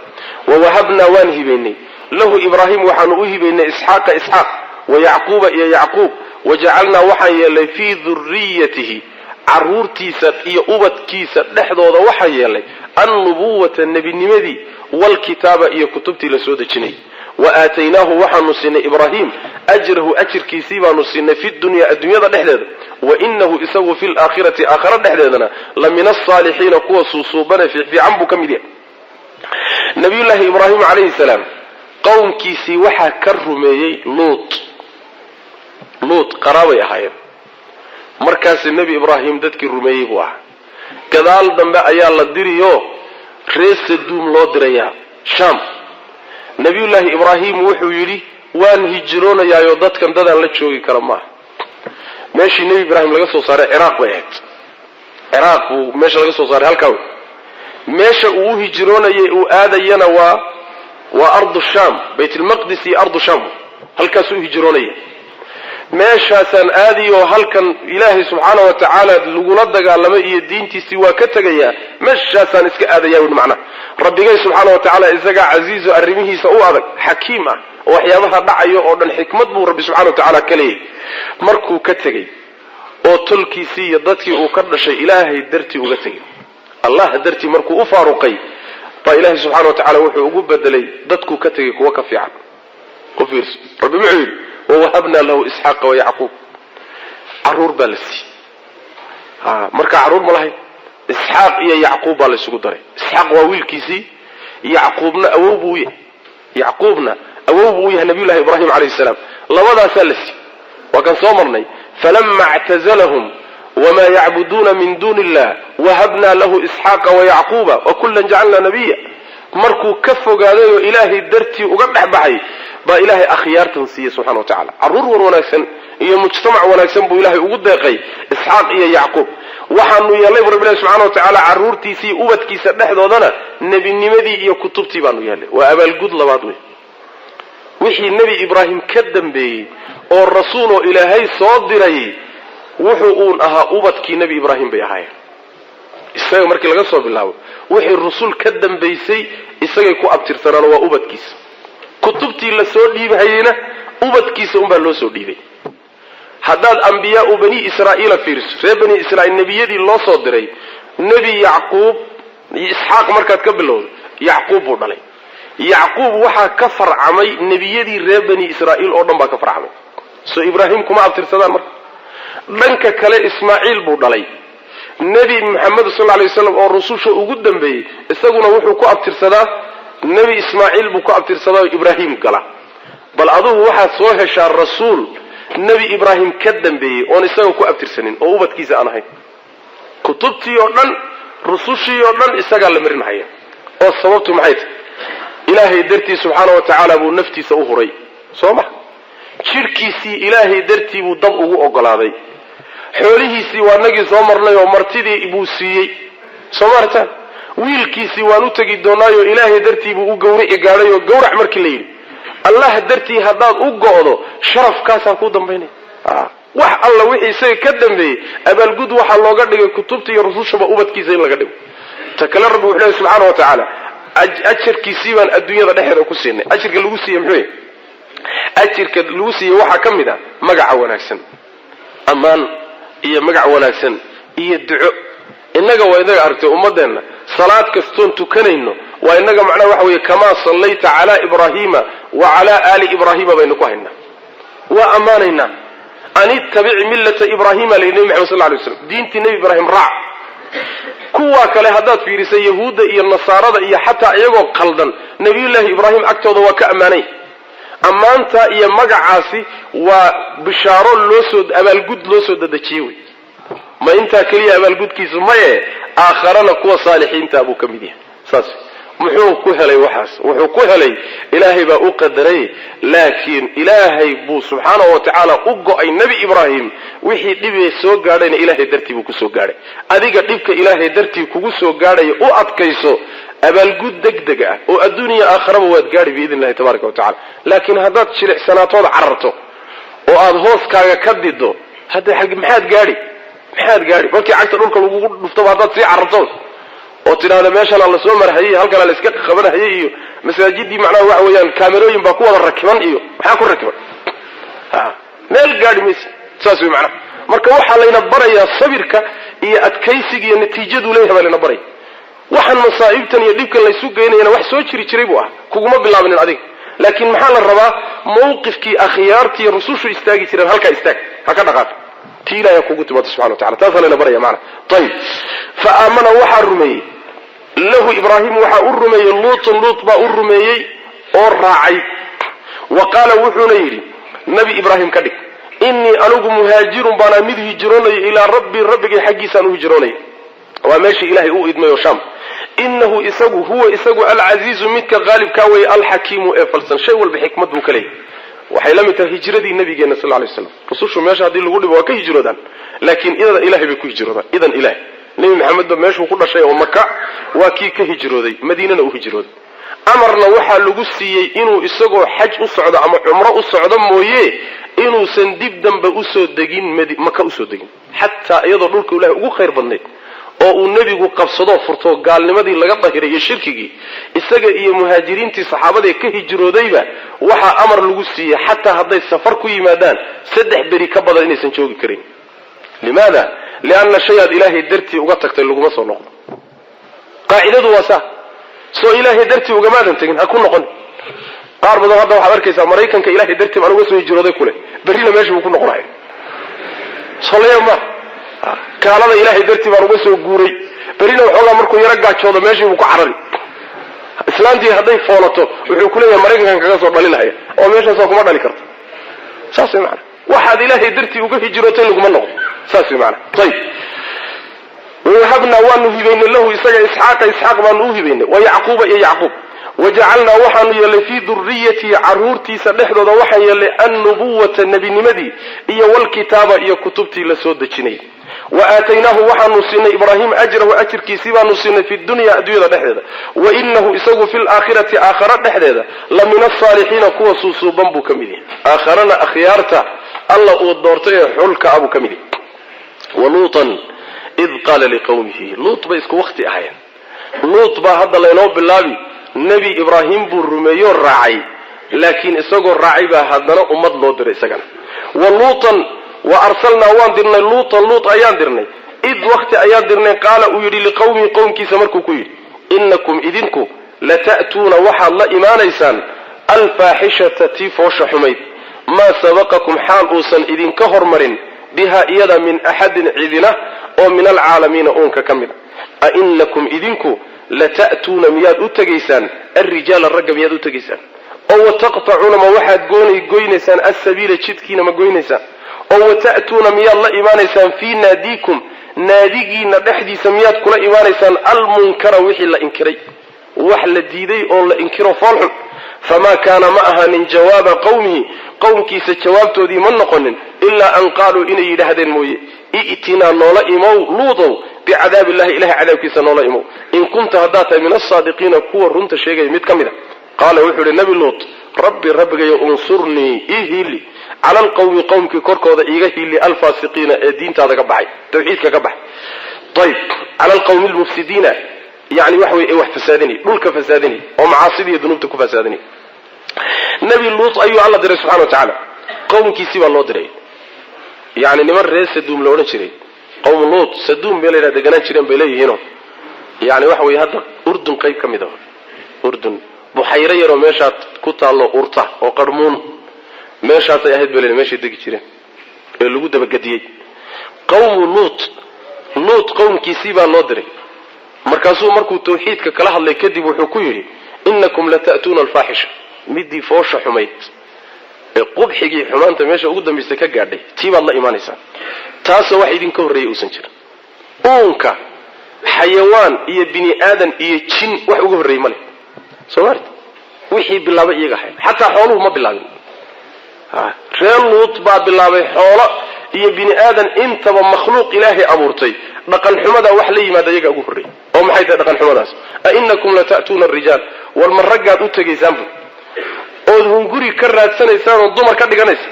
wawahabnaa waan hibaynay lahu ibraahim waxaanu u hibaynay isxaaqa isxaaq wayacquuba iyo yacquub wajacalnaa waxaan yeelnay fii duriyatihi caruurtiisa iyo ubadkiisa dhexdooda waxaan yeelnay annubuwata nebinimadii walkitaaba iyo kutubtii la soo dejinayay wa aataynaahu waxaanu siinay ibraahim ajrahu ajirkiisii baanu siinay fi dunya adduunyada dhexdeeda wa inahu isagu fi laakhirati aakhara dhexdeedana la min asaalixiina kuwa suusuubane fiican buu ka mid yahay nabiyullaahi ibraahim calayhi salaam qowmkiisii waxaa ka rumeeyey luut qaraabay ahaayeen markaasi nebi ibraahim dadkii rumeeyey buu ahaa gadaal dambe ayaa la diriyo reer saduum loo dirayaa shaam nabiyullaahi ibraahim wuxuu yidhi waan hijroonayaayo dadkan dadaan la joogi kara maaha. meeshii nebi ibraahim laga soo saaray ciraaq bay ahayd. ciraaq buu meesha laga soo saaray halkaa wey. meesha uu hijroonayay uu aadayana waa ardu shaam, baytulmaqdis iyo ardu shaam, halkaasuu hijroonayay. meeshaasaan aadiyo halkan ilaahay subxaana wa tacaala lagula dagaalamay iyo diintiisii waa ka tegayaa, meeshaasaan iska aadayaa wi macnaha. rabbigay subxaana wa tacaala isagaa casiizo arrimihiisa u adag, xakiim ah, oo waxyaabaha dhacayo oo dhan xikmad buu rabbi subxana wa tacaala ka leeyahay. markuu ka tegey oo tolkiisii iyo dadkii uu ka dhashay ilaahay dartii uga tegey, allah dartii markuu u faaruqay baa ilaahay subxaana wa tacaala wuxuu ugu bedelay dadkuu ka tegey kuwa ka fiican. u fiirso, rabbi muxuu yidhi wawahabnaa lahu isxaaqa wayacquub. caruur baa la siiyey. marka caruur ma lahayn, isxaaq iyo yacquub baa la isugu daray. isxaaq waa wiilkiisii, yacquubna awow buu u yahay. yacquubna awow buu u yahay nabiyullahi ibraahim calayhi salaam. labadaasaa la siiyey. waa kan soo marnay falama اctazlahum wma yacbuduuna min duni illah wahabnaa lahu isxaaqa wayacquuba wakulan jacalnaa nabiya. markuu ka fogaaday oo ilaahay dartii uga dhex baxay baa ilaahay akhyaartan siiyey subxana wa tacala. caruur war wanaagsan iyo mujtamac wanaagsan buu ilaahay ugu deeqay isxaaq iyo yacquub. waxaanu yeelay bu rabbilahi subxana wa tacaala caruurtiisii ubadkiisa dhexdoodana nebinimadii iyo kutubtii baanu yeelay. waa abaalgud labaad wey. wixii nebi ibraahim ka dambeeyey oo rasuul oo ilaahay soo diray wuxuu uun ahaa ubadkii nebi ibraahim bay ahaayeen. isaga markii laga soo bilaabo wixii rusul ka dambaysay isagay ku abtirsanaan, waa ubadkiisa. kutubtii la soo dhiibhayeyna ubadkiisa unbaa loo soo dhiibay. haddaad ambiyaau bani israa'iila fiiriso, reer bani israa'iil nebiyadii loo soo diray, nebi yacquub iyo isxaaq markaad ka bilowdo yacquub buu dhalay. yacquub waxaa ka farcamay nebiyadii reer bani israa'iil oo dhan baa ka farcamay. soo ibraahim kuma abtirsadaan marka. dhanka kale ismaaciil buu dhalay. nebi maxamed sal lla alay wasalam oo rususha ugu dambeeyey isaguna wuxuu ku abtirsadaa nebi ismaaciil buu ku abtirsadaa oo ibraahim gala. bal adugu waxaad soo heshaa rasuul nebi ibraahim ka dambeeyey oon isaga ku abtirsanin oo ubadkiisa aan ahayn. kutubtii oo dhan rusushii oo dhan isagaa la marin haya. oo sababtu maxay tahay? ilaahay dartii subxaana wa tacaala buu naftiisa u huray, soo ma? jidhkiisii ilaahay dartii buu dab ugu ogolaaday. xoolihiisii waa nagii soo marnay oo martidii buu siiyey, soo maartaan. wiilkiisii waan u tegi doonaayo ilaahay dartii buu u gawrici gaadhay oo gawrac markii la yidhi. allah dartii haddaad u go'do sharafkaasaa ku dambaynaya. wax alla wixii isaga ka dambeeyey abaalgud waxaa looga dhigay kutubta iyo rusushaba ubadkiisa in laga dhigo. ta kale rabbi wuxuu leeyahay subxaana wa tacaala ajarkiisii baan adduunyada dhexeeda ku siinay. ajirka lagu siiyey muxuu yahay? ajirka lagu siiyey waxaa ka mid a magaca wanaagsan, ammaan iyo magac wanaagsan iyo duco. innaga waa inaga aragtay ummadeenna salaad kastoon tukanayno waa inaga macnaha waxa weeye kamaa sallayta calaa ibraahiima wa calaa aali ibraahiima baynu ku haynaa. waa ammaanaynaa. an ittabici millata ibraahiima la nebi maxamed sal alay slam, diintii nebi ibraahim raac. kuwaa kale haddaad fiirisa yahuudda iyo nasaarada iyo xataa iyagoo qaldan nebiyullaahi ibraahim agtooda waa ka ammaanay. ammaanta iyo magacaasi waa bishaaro abaalgud loo soo dadejiyey wey. ma intaa keliya abaalgudkiisu maye aakharana kuwa saalixiinta buu ka mid yahay. saas muxuu ku helay waxaas? wuxuu ku helay ilaahay baa u qadaray, laakiin ilaahay buu subxaana wa tacaala u go'ay nebi ibraahim. wixii dhibee soo gaadhayna ilaahay dartii buu ku soo gaadhay. adiga dhibka ilaahay dartii kugu soo gaadhaya u adkayso, abaalgud degdeg ah oo adduuniya aakharaba waad gaadhi biidn illahi tabaaraka wa tacala. laakiin haddaad jilicsanaatood cararto oo aad hooskaaga ka dido, hadda maxaad gaadhi? markii cagta dhulka lagugu dhuftaba haddaad sii cararto oo tidhaahda meeshan la soo marhayay halkan la iska qabanhayay iyo masaajidii macnaha waxa weeyaan kaamerooyin baa ku wada rakiban iyo maxaa ku rakiban? meel gaadhi maysa. saas wey macnaha. marka waxaa layna barayaa sabirka iyo adkaysiga iyo natiijadu leeyahay baa layna baraya. waxaan masaa'ibtan iyo dhibkan laysu geynayana wax soo jiri jiray buu ah, kuguma bilaabinin adiga. laakiin maxaa la rabaa? mawqifkii akhyaartii iyo rusushu istaagi jireen halkaa istaag, ha ka dhaqaaq. tii ilaahay kugu timaado subxana wa tacala. taasaa layna baraya macna. ayib, fa aamana waxaa rumeeyey lahu ibraahim waxaa u rumeeyey luutun, luut baa u rumeeyey oo raacay. wa qaala wuxuuna yidhi nabi ibraahim ka dhig innii anigu muhaajirun baanaa mid hijroonaya ilaa rabbii rabbigay xaggiisaan u hijroonaya. waa meeshii ilaahay u idmay oo shaam. inahu huwa isagu alcasiizu midka qaalibkaa weeye alxakiimu ee falsan. shay walba xikmad buu ka leeyahy. waxay la mid tahay hijradii nabigeena sallallahu alayhi wasallam rusushu meesha hadii lagu dhibo waa ka hijroodaan laakiin idan ilaahay bay ku hijroodaan idan ilaahay nabi maxamed meeshu ku dhashay oo Makka waa kii ka hijrooday Madiinana u hijrooday amarna waxa lagu siiyay inuu isagoo xaj u socdo ama umra u socdo mooyee inuu san dib dambe u soo degin Makka u soo degin hatta iyadoo dhulka ilaahay ugu khayr badnay oo uu nabigu qabsado furto gaalnimadii laga dahiray iyo shirkigii isaga iyo muhaajiriintii saxaabada ka hijroodayba waxa amar lagu siiyay hatta haday safar ku yimaadaan 3 bari ka badan inaysan joogi karin limaada lianna shay'ad ilaahi darti uga tagtay laguma soo noqdo qaacidadu waa saa soo ilaahi darti uga maadan tagin ha ku noqon qaar badan hadda waxa arkaysaa Mareykanka ilaahi darti baan uga soo hijrooday kule barina meesha uu ku noqonayo soleeyma kaalada ilaahi darti baan uga soo guuray barina waxa markuu yara gaajoodo meesha uu ku carari islaantii haday foolato wuxuu ku leeyahay Mareykanka kaga soo dhalinaya oo meesha soo kuma dhali karto saasay macna waxa ilaahi darti uga hijrootay laguma noqdo saasay macna tayib وهبنا ونهبين له إسحاق ونهبين ويعقوب يعقوب وجعلنا وحن يلي في ذريتي عرورتي سلحظة وحن يلي النبوة النبي نمدي إيا والكتابة إيا كتبتي لسود جني وآتيناه وحن نصينا إبراهيم أجره أجر كيسيبا نصينا في الدنيا أدوية نحذا وإنه إساق في الآخرة آخرات نحذا لمن الصالحين كوا سوسو بمبو كميدي آخرنا أخيارتا الله أدورتي حلك أبو كميدي ولوطا إذ قال لقومه لوط بيسك وقت أحيان لوط هذا لينو بالله نبي إبراهيم بالرميو الرعي لكن إساقو الرعي هذا أمد لودر إساقنا ولوطا وأرسلنا وان درنا لوط أيان درنا إذ وقت أيان درنا قال أيري لقومي قوم كي سمركو كوي إنكم إذنكو لتأتون وحا الله إيمان إيسان الفاحشة تيفوش حميد ما سبقكم حال أوسن إذن كهرمرين بها إيضا من أحد عذنه ومن العالمين أونك كمدا أئنكم إذنكو لتأتون مياد أتقيسان الرجال الرقم مياد أتقيسان أو تقطعون ما واحد قوينيسان السبيل تشتكين ما قوينيسان أو تأتون مياد الله إيمانيسان في ناديكم ناديقين نحدي سمياد كل إيمانيسان المنكر وحي الله إنكري وحل الديدي أو الله إنكروا فالحب فما كان معها من جواب قومه قوم كيس جوابته دي من نقنن إلا أن قالوا إني لهذين موي ائتنا نولا إمو لوطو بعذاب الله إله عذاب كيس نولا إمو إن كنت هدات من الصادقين كور رنت شيء متكملة قال وحول النبي لوط ربي انصرني إيهيلي على القوم قومك كوركو ذا إيهيلي الفاسقين الدين تاذا كبحي توحيدك كبحي طيب على القوم المفسدين يعني وحوي فسادني ملك فسادني ومعاصي ذنوبتك فسادني نبي لوط أيها الله دري سبحانه وتعالى قوم كيسيب الله دري يعني نمر رئيس سدوم لونا شري قوم لوط سدوم بيلا دقنان شرين بيليه هنا يعني وحوي هذا أردن قيب كميدا أردن بحيرة يرو ماشات كتا الله أرطة وقرمون ماشات يهد بيلا ماشي دقي شرين اللي قد بقديه قوم لوط قوم كيسيب الله دري مركو توحيدك كلا الله يكذب وحكويري إنكم لتأتون الفاحشة مدي فوش حميد قبحي حمانته ماشي ugu dambeysay ka gaadhay tiiba Allah iimaanaysa taas wax idin ka horeeyay uusan jirin oonka xayawaan iyo bini aadan iyo jin wax ugu horeeyay male Soomaali wixii bilaabay iyaga ahay hatta xooluhu ma bilaabin reel Luut baa bilaabay xoolo iyo bini aadan intaba makhluuq ilaahi abuurtay dhaqan xumada wax la yimaada iyaga ugu horeeyay oo maxay tahay dhaqan xumadaas innakum la ta'tuna ar-rijal wal marraqad u tagaysaan oo hunguri ka raadsanaysaan oo dumar ka dhiganaysan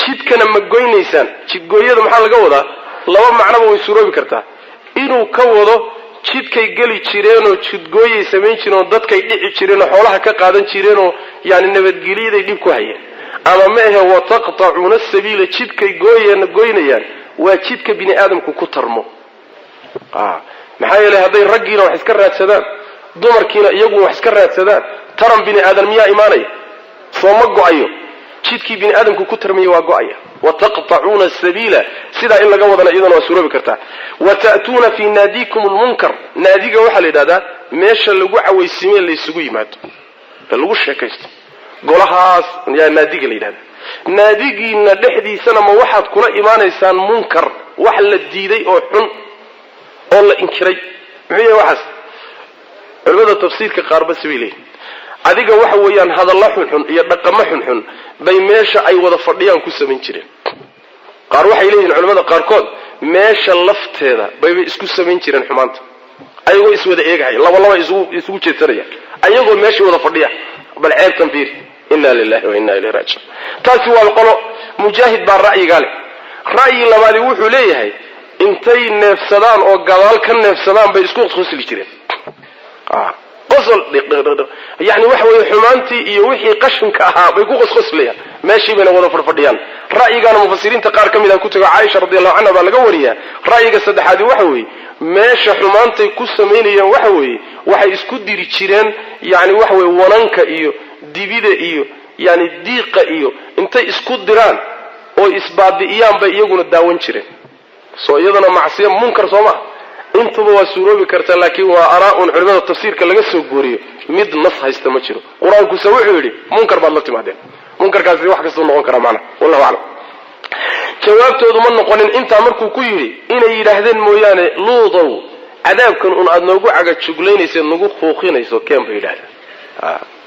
jidkana ma goynaysaan jidgooyada maxaa laga wadaa laba macnaba way suroobi kartaa inuu ka wado jidkay gali jireen oo jidgooyay sameyn jireen dadkay dhici jireen xoolaha ka qaadan jireen oo yaani nabadgelyada dib ku hayeen ama ma aha wa taqta'una as-sabila jidkay goynayaan waa jidka bini aadamku ku tarmo maxaa yeelay haday raggiina wax iska raadsadaan dumarkiina iyagu wax iska raadsadaan taran bini aadam miyaa iimaanay sooma go'ayo jidkii bini aadamku ku tarmiyay waa go'aya wa taqta'una as-sabila sida in laga wadana iyadana waa suroobi kartaa wa ta'tuna fi nadiikum al-munkar naadiga waxa la yiraahdaa meesha lagu cawaysimay la isugu yimaado lagu sheekaysto golahaas yaa naadiga la yiraahdaa naadigiina dhexdiisana ma waxaad kula iimaanaysaan munkar wax la diiday oo xun oo la inkiray maxay waxaas culimada tafsiirka qaar ba sabiilay adiga waxa weeyaan hadalla xunxun iyo dhaqamo xunxun bay meesha ay wada fadhiyaan ku samayn jireen. qaar waxay leeyihiin culimada qaarkood meesha lafteeda bay isku samayn jireen xumaanta ayagoo iswada eegay laba isugu jeedsanaya ayagoo meesha wada fadhiya bal ceebtan fiir inna lillahi wa inna ilayhi raaji'un. taasi waa qolo mujaahid baa ra'yiga leh. ra'yi labaad wuxuu leeyahay intay neefsadaan oo gadaal ka neefsadaan bay isku qosli jireen. qosol yani waxa weeye xumaantii iyo wixii qashinka ahaa bay ku qosqoslayaan meeshii bayna wada fadhiyaan. ra'yigana mufassiriinta qaar kamid ah ku tago Aisha radhiyallahu anha baa laga wariyaa. ra'yiga saddexaad waxa weeye meesha xumaantay ku sameeyeen waxa weeye waxay isku diri jireen yani waxa weeye wananka iyo dibida iyo yani diiqa iyo intay isku diraan oo isbaabi'iyaan bay iyaguna daawan jireen. soo iyadana macsiyo munkar sooma intuba waa suuroobi karta laakiin waa araa'un culimada tafsiirka laga soo gooriyo mid nas haysta ma jiro. quraanku wuxuu yiri munkar baad la timaadeen. munkarkaasi wax kasta noqon kara macna wallahu a'lam. jawaabtoodu ma noqonin inta markuu ku yiri inay yiraahdeen mooyaane luudow cadaabkan un aad noogu caga jugleynayso nagu xuuqinayso keen bay yiraahdeen.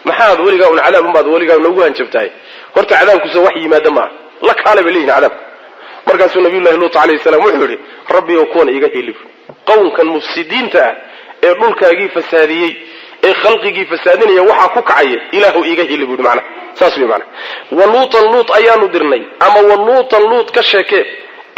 maxaad waliga un cadaab baad waliga noogu hanjabtahay horta cadaabku soo wax yimaada ma la kaale bilayna cadaab. markaasuu nabiyullaahi luut alayhi salaam wuxuu yiri rabbi oo kuwan iga hilib qowmkan mufsidiinta ee dhulkaagii fasaadiyay ee khalqigii fasaadinaya waxa ku kacay ilaahu iga hilib macna saas weey macna. waluutan luut ayaanu dirnay ama waluutan luut ka sheekee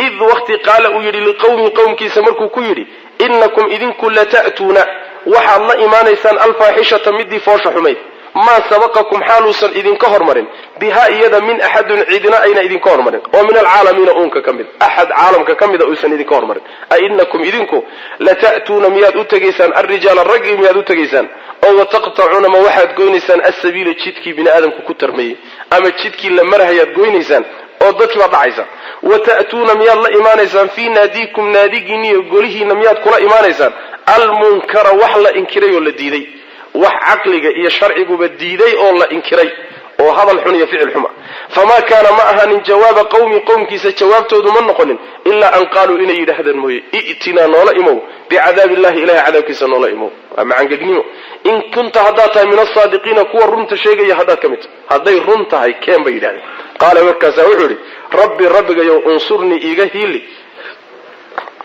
id waqti qaala uu yiri liqawmi qawmkiisa markuu ku yiri innakum idinku la ta'tuna waxa la iimaanaysaan alfaahishata midii foosha xumayd ما سبقكم حالوسا إذن كهرمرين بها إيدا من أحد عيدنا أين إذن كهرمرين ومن العالمين أونك كمد أحد عالم كمد أوسا إذن كهرمرين أئنكم إذنكم لتأتون مياد أتقيسان الرجال الرجل مياد أتقيسان أو تقطعون ما واحد قوينيسان السبيل تشتكي بنا آدم كتر مي أما تشتكي لما رهي قوينيسان أو ضدك وضعيسان وتأتون مياد الله إيمانيسان في ناديكم ناديقيني قوله نمياد كلا إيمانيسان المنكر وحلا إنكري ولا ديدي wax aqliga iyo sharcigu badiiday oo la inkiray oo hadal xun iyo ficil xuma fama kana ma ahanin jawaab qawmkiisa jawaabtoodu ma noqonin illa an qalu ina yidaahdaan mooye i'tina noola imow bi'adaabillahi ilahi cadaabkiisa noola imow ama angagnimo in kunta hadata min as-saadiqiina kuwa runta sheegaya haddaad kamid hadday run tahay keen bay yidaahdeen qaala markaas wuxuu yiri rabbiga yow unsurni iga hiili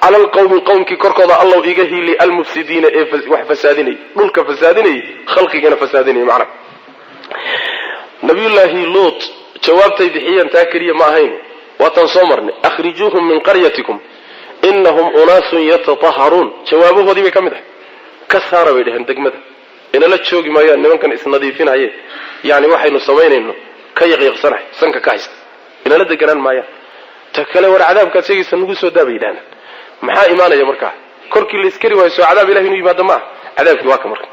على القوم كي كركض الله إيجاهي للمفسدين وحفساديني ملك فساديني خلقي كان فساديني معنا. نبي الله لوط جوابتي بحيا تاكرية ما هين وتنصمرني أخرجوهم من قريتكم إنهم أناس يتطهرون جوابه ذي بكمده كسر بيدهم دقمده إن لا تشوق ما يعني ممكن إسناديفين عليه يعني واحد نصوين إنه كي يغصنه سنك كايس إن لا دقران ما يعني تكلم والعذاب كسيجي سنقول سودا بيدانا maxaa iimaanaya marka korkii la iskari waayo soo cadaab ilaahay inuu yimaado ma cadaabki waa ka marka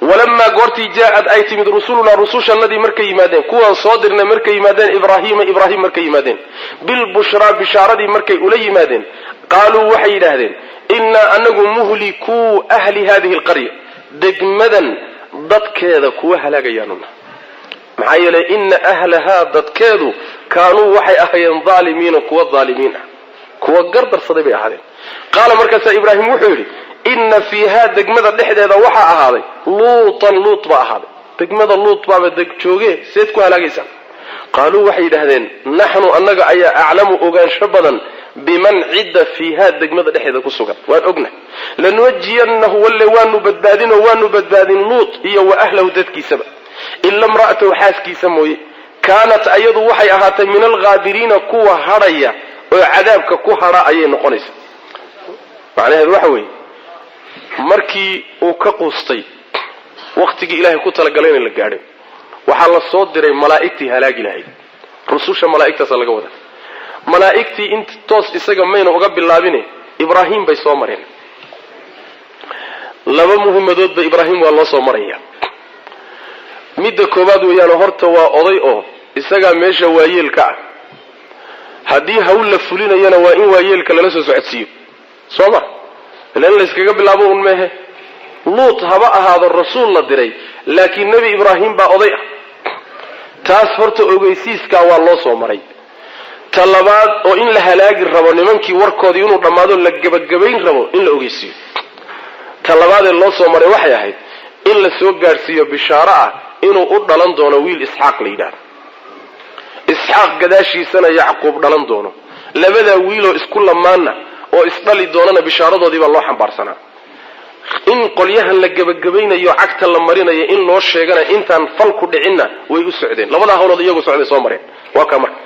walamma goorti jaa'ad aytimid rusuluna rusushanadii markay yimaadeen kuwan soo dirnay markay yimaadeen ibraahim markay yimaadeen bil bushra bisharadii markay ula yimaadeen qaalu waxay yiraahdeen inna anagu muhliku ahli hadhihi alqarya degmadan dadkeeda kuwa halaagayaanuna maxaa yeelay inna ahlaha dadkeedu kaanuu waxay ahaayeen zaalimiin kuwa zaalimiin kuwa gardar saday bay ahaadeen qaala markaas ibraahim wuxuu yiri inna fiha degmada dhexdeeda waxa ahaaday luut ba ahaaday degmada luut baa deg jooge seed ku halaagaysan qaalu waxay yiraahdeen nahnu annaga ayaa a'lamu ogaansho badan biman idda fiha degmada dhexdeeda ku sugan waan ogna lanwajiyanahu walaanu badbaadin luut iyo wa ahlahu dadkiisaba illa imra'atu haaskiisa mooy kaanat ayadu waxay ahaatay min al-ghaabiriina kuwa haraya oo cadaabka ku hara ayay noqonaysaa macnaheedu waxa weeye markii uu ka quustay waqtigii ilaahay ku talagalay in la gaadho waxa la soo diray malaa'iktii halaagi lahayd rususha malaa'iktaas laga wada malaa'iktii inta toos isaga mayna uga bilaabine ibraahim bay soo mareen laba muhiimadood ba ibraahim waa loo soo maraya midda koobaad weeyaan horta waa oday oo isaga meesha waayeelka ah haddii hawl la fulinayana waa in waayeelka lala soo socodsiiyo sooma ilaan la iskaga bilaabo un mehe luut haba ahaado rasuul la diray laakiin nabi ibraahim baa oday ah taas horta ogeysiiska waa loo soo maray talabaad oo in la halaagi rabo nimankii warkoodii inuu dhamaado la gabagabayn rabo in la ogeysiiyo talabaad ee loo soo maray waxay ahayd in la soo gaarsiiyo bishaaro ah inuu u dhalan doono wiil isxaaq la yidhaahdo isxaaq gadaashiisana yacquub dhalan doono labadaa wiiloo isku lamaana oo isdhali doonana bishaaradoodii baa loo xambaarsanaa in qolyahan la gebagabaynayo cagta la marinayo in loo sheegana intaan fal ku dhicinna way u socdeen labadaa hawlood iyagu socday soo mareen waa ka marka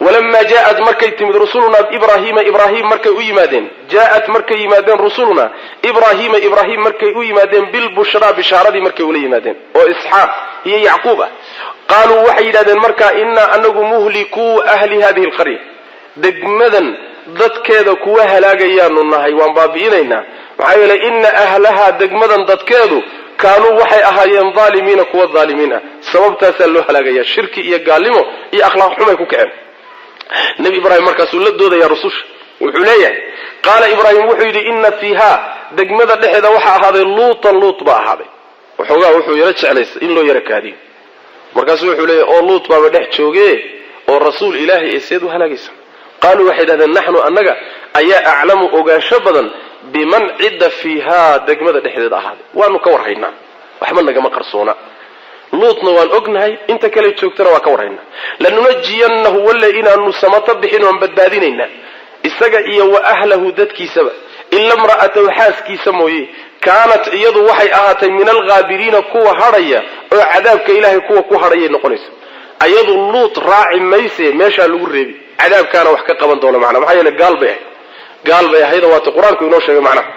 walamaa jaaءat markay timid rusulunaa ibraahiima ibraahim markay u yimaadeen jaaءat markay yimaadeen rusulunaa ibraahiima ibraahim markay u yimaadeen bilbushraa bishaaradii markay ula yimaadeen oo isxaaq iyo yacquub ah qaaluu waxay yidhahdeen markaa inaa anagu muhlikuu ahli hadihi alqarya degmadan dadkeeda kuwa halaagayaanu nahay waan baabi'inaynaa maxaa yeelay ina ahlahaa degmadan dadkeedu kaanuu waxay ahaayeen dhaalimiina kuwa dhaalimiin ah sababtaasaa loo halaagayaa shirki iyo gaalnimo iyo akhlaaq xumay ku kaceen nebi ibraahim markaasuu la doodayaa rususha wuxuu leeyahay qaala ibraahim wuxuu yidhi ina fiihaa degmada dhexeeda waxaa ahaaday luutan luut baa ahaaday waxoogaa wuxuu yaro jeclaysa in loo yaro kaadiyo markaasuu wuxuu leeyahay oo luut baaba dhex jooge oo rasuul ilaahay ee seed u halaagaysa qaaluu waxay dhahdeen naxnu annaga ayaa aclamu ogaansho badan biman cidda fiihaa degmada dhexdeeda ahaaday waanu ka warhaynaa waxba nagama qarsoona luutna waan ognahay inta kale joogtana waa ka warhaynaa lanunajiyannahu walle inaanu samata bixin oon badbaadinaynaa isaga iyo wa ahlahu dadkiisaba ila imra'atahu xaaskiisa mooye kaanat iyadu waxay ahaatay min alghaabiriina kuwa hadhaya oo cadaabka ilaahay kuwa ku hadhayay noqonaysa ayadu luut raaci mayse meeshaa lagu reebi cadaabkaana wax ka qaban doona macnaa maxaa yeele gaal bay ahayd waata qur-aanku inoo sheegay macnaha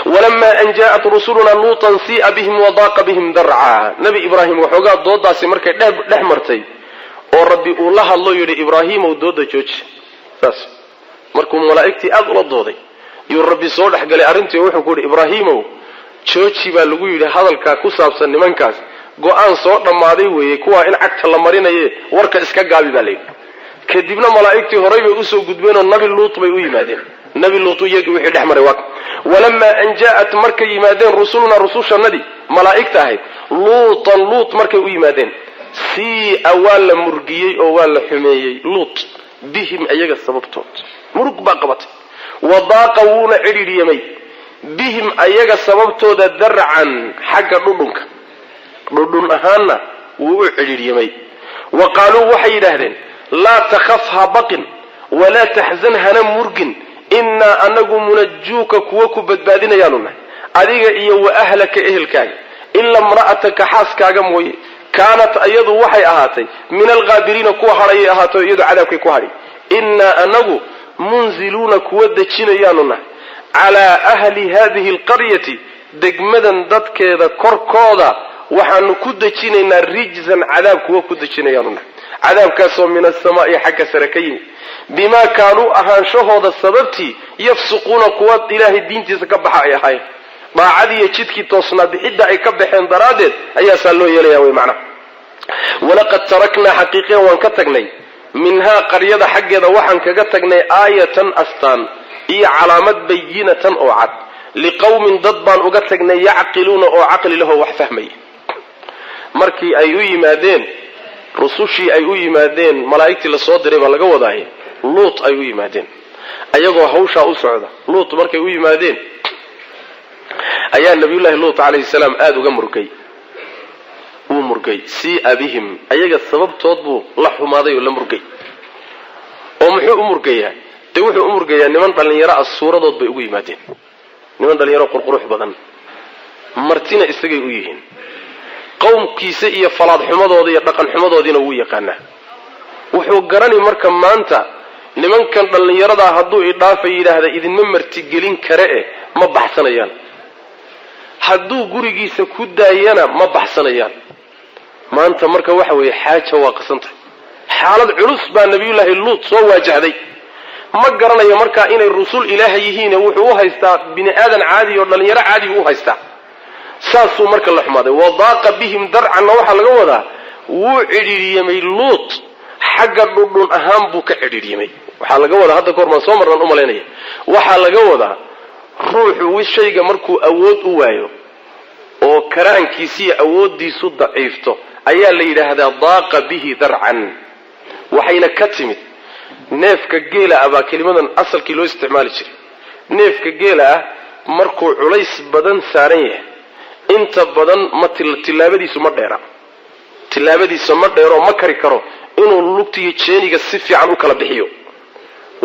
walamaa an jaaءat rusulunaa luutan sii'a bihim wadaaqa bihim darca nebi ibraahim waxoogaa doodaasi markay dhex martay oo rabbi uu la hadlo yidhi ibraahiimow dooda jooji saas markuu malaa'igtii aad ula dooday yuu rabbi soo dhexgalay arrintii wuxuu ku yidhi ibraahiimow jooji baa lagu yidhi hadalkaa ku saabsan nimankaas go-aan soo dhammaaday weeye kuwaa in cagta la marinaye warka iska gaabi baa layidhi kadibna malaa'igtii horay bay usoo gudbeenoo nabi luut bay u yimaadeen nabi luut iyagii wixii dhex maray waa walamaa an jaaءat markay yimaadeen rusulunaa rusushannadii malaa'igta ahayd luutan luut markay u yimaadeen sii'a waa la murgiyey oo waa la xumeeyey luut bihim iyaga sababtood murug baa qabatay wadaaqa wuuna cidhiidhyamay bihim ayaga sababtooda darcan xagga dhudhun ahaanna wuu u cidhiidhyamay wa qaaluu waxay yidhaahdeen laa takhaf ha baqin walaa taxzan hana murgin innaa anagu munajuuka kuwa ku badbaadinayaanu nahay adiga iyo wa ahlaka ehelkaaga ila imra'ataka xaaskaaga mooye kaanat iyadu waxay ahaatay min alghaabiriina kuwa hadhayay ahaato iyadu cadaabkay ku hadhay innaa anagu munziluuna kuwa dejinayaanu nahay calaa ahli hadihi alqaryati degmadan dadkeeda korkooda waxaanu ku dejinaynaa rijzan cadaab kuwa ku dejinayaanu nahay cadaabkaasoo min asamaa'i xagga sare ka yimid bimaa kaanuu ahaanshahooda sababtii yafsuquuna kuwa ilaahay diintiisa ka baxa ay ahaayeen daacadiiyo jidkii toosnaa bixidda ay ka baxeen daraaddeed ayaasaa loo yeelaya wey macnaha walaqad taraknaa xaqiiqiyan waan ka tagnay minhaa qaryada xaggeeda waxaan kaga tagnay aayatan astaan iyo calaamad bayinatan oo cad liqowmin dad baan uga tagnay yacqiluuna oo caqli lahoo wax fahmaya markii ay u yimaadeen rusushii ay u yimaadeen malaa'igtii lasoo diray baa laga wadaayay luut ay u yimaadeen ayagoo hawshaa u socda luut markay u yimaadeen ayaa nabiyullaahi luut calayhi salaam aada uga wuu murgay sii'a bihim ayaga sababtood buu la xumaaday oo la murgay oo muxuu u murgayaa dee wuxuu u murgayaa niman dhallinyaro ah suuradood bay ugu yimaadeen niman dhallinyaro qurqurux badan martina isagay u yihiin qowmkiisa iyo falaad xumadooda iyo dhaqan xumadoodiina wuu yaqaanaa wuxuu garanay marka maanta nimankan dhallinyaradaa hadduu idhaafa yidhaahda idinma martigelin kare ma baxsanayaan hadduu gurigiisa ku daayana ma baxsanayaan maanta marka waxa weeye xaaja waa qasantahay xaalad culus baa nabiyullaahi luut soo waajahday ma garanayo markaa inay rusul ilaahay yihiin wuxuu u haystaa bini aadan caadi oo dhallinyaro caadiga u haystaa saasuu marka la xumaaday wadaaqa bihim darcanna waxaa laga wadaa wuu cidhiidhyamay luut xagga dhudhun ahaan buu ka cidhiidhyamay waxaa laga wadaa hadda kahor maan soo marnaan u malaynaya waxaa laga wadaa ruuxu shayga markuu awood u waayo oo karaankiisiiyo awooddiisu daciifto ayaa la yidhaahdaa daaqa bihi darcan waxayna ka timid neefka geela ah baa kelimadan asalkii loo isticmaali jiray neefka geela ah markuu culays badan saaran yahay inta badan ma tilaabadiisu ma dheera tilaabadiisu ma dheero ma kari karo inuu lugtiyo jeeniga si fiican u kala bixiyo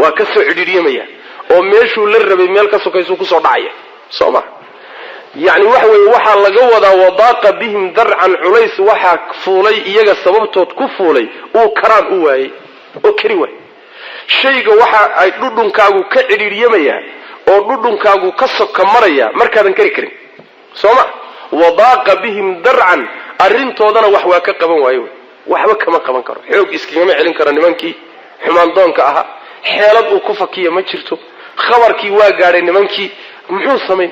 waa ka soo cidhiidhiyamaya oo meeshuu la rabay meel ka sokaysu ku soo dhacaya sooma yani waxa weeye waxaa laga wadaa wadaaqa bihim darcan culays waxaa fuulay iyaga sababtood ku fuulay uu karaan u waayey oo kari waay shayga waxa ay dhudhunkaagu ka cidhiidhiyamaya oo dhudhunkaagu ka soka maraya markaadan kari karin sooma wadaaqa bihim darcan arrintoodana wax waa ka qaban waayo waxba kama qaban karo xoog iskagama celin karo nimankii xumaan doonka ahaa xeelad uu ku fakiya ma jirto khabarkii waa gaadhay nimankii muxuu samayn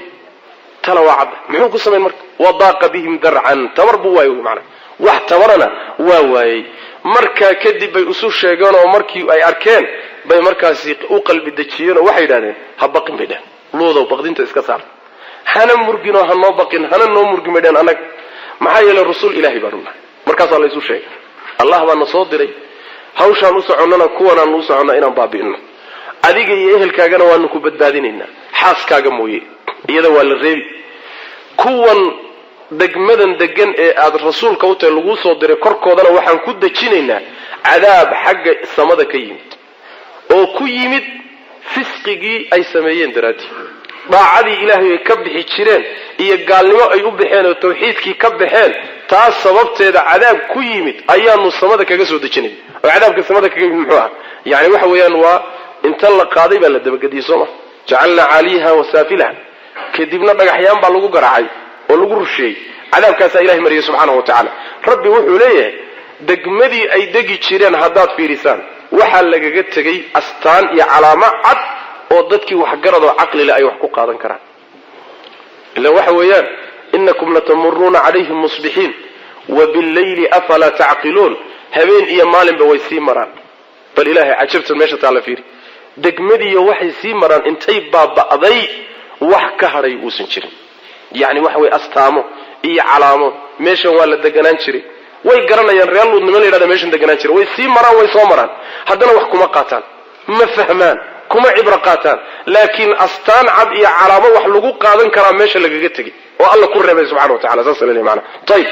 talawaacad muxuu ku samayn marka wadaaqa bihim darcan tabar buu waayo macna wax tabarana waa waayay marka kadib bay usu sheegeen oo markii ay arkeen bay markaasi u qalbi dajiyeen oo waxay yiraahdeen ha baqin bay dhahan loodow baqdinta iska saar hana murgino ha noo baqin hana noo murgimeen anag maxaa yeelay rasuul ilaahi baa runaa markaas la isu sheegay allah baa na soo diray hawshaan u soconana kuwana u socona inaan baabi'ino adiga iyo ehelkaagana waanu ku badbaadinaynaa xaaskaaga mooyee iyada waa la reebi kuwan degmadan degan ee aad rasuulka u tahay lagu soo diray korkoodana waxaan ku dejinaynaa cadaab xagga samada ka yimid oo ku yimid fisqigii ay sameeyeen daraadii daacadii ilaahay ay ka bixi jireen iyo gaalnimo ay u baxeen oo tawxiidkii ka baxeen taas sababteeda cadaab ku yimid ayaanu samada kaga soo dejinay oo cadaabka samada kaga yimid muxuu ah yani waxa weeyaan waa inta la qaaday baa la dabagediyay sooma jacalna caaliha wasaafilaha kadibna dhagaxyaan baa lagu garaacay oo lagu rusheeyey cadaabkaasaa ilahay mariyay subxaanahu watacaala rabbi wuxuu leeyahay degmadii ay degi jireen haddaad fiirisaan waxaa lagaga tegay astaan iyo calaamo cad oo dadkii waxgaradoo caqlile ay wax ku qaadan karaan ila waxa weeyaan inakum latamuruuna calayhim musbixiin wabillayli afalaa tacqiluun habeen iyo maalinba way sii maraan bal ilaahay cajabtan meesha taala fiiri degmadiiyo waxay sii maraan intay baaba'day wax ka hadhay uusan jirin yani waxa way astaamo iyo calaamo meeshan waa la deganaan jiray way garanayaan reer luud niman la yidhahda meeshan deganaan jiray way sii maraan way soo maraan haddana wax kuma qaataan ma fahmaan kuma cibro qaataan laakiin astaan cad iyo calaamo wax lagu qaadan karaa meesha lagaga tegay oo alla ku reebay subxana wa tacala saas leeyahay macna tayib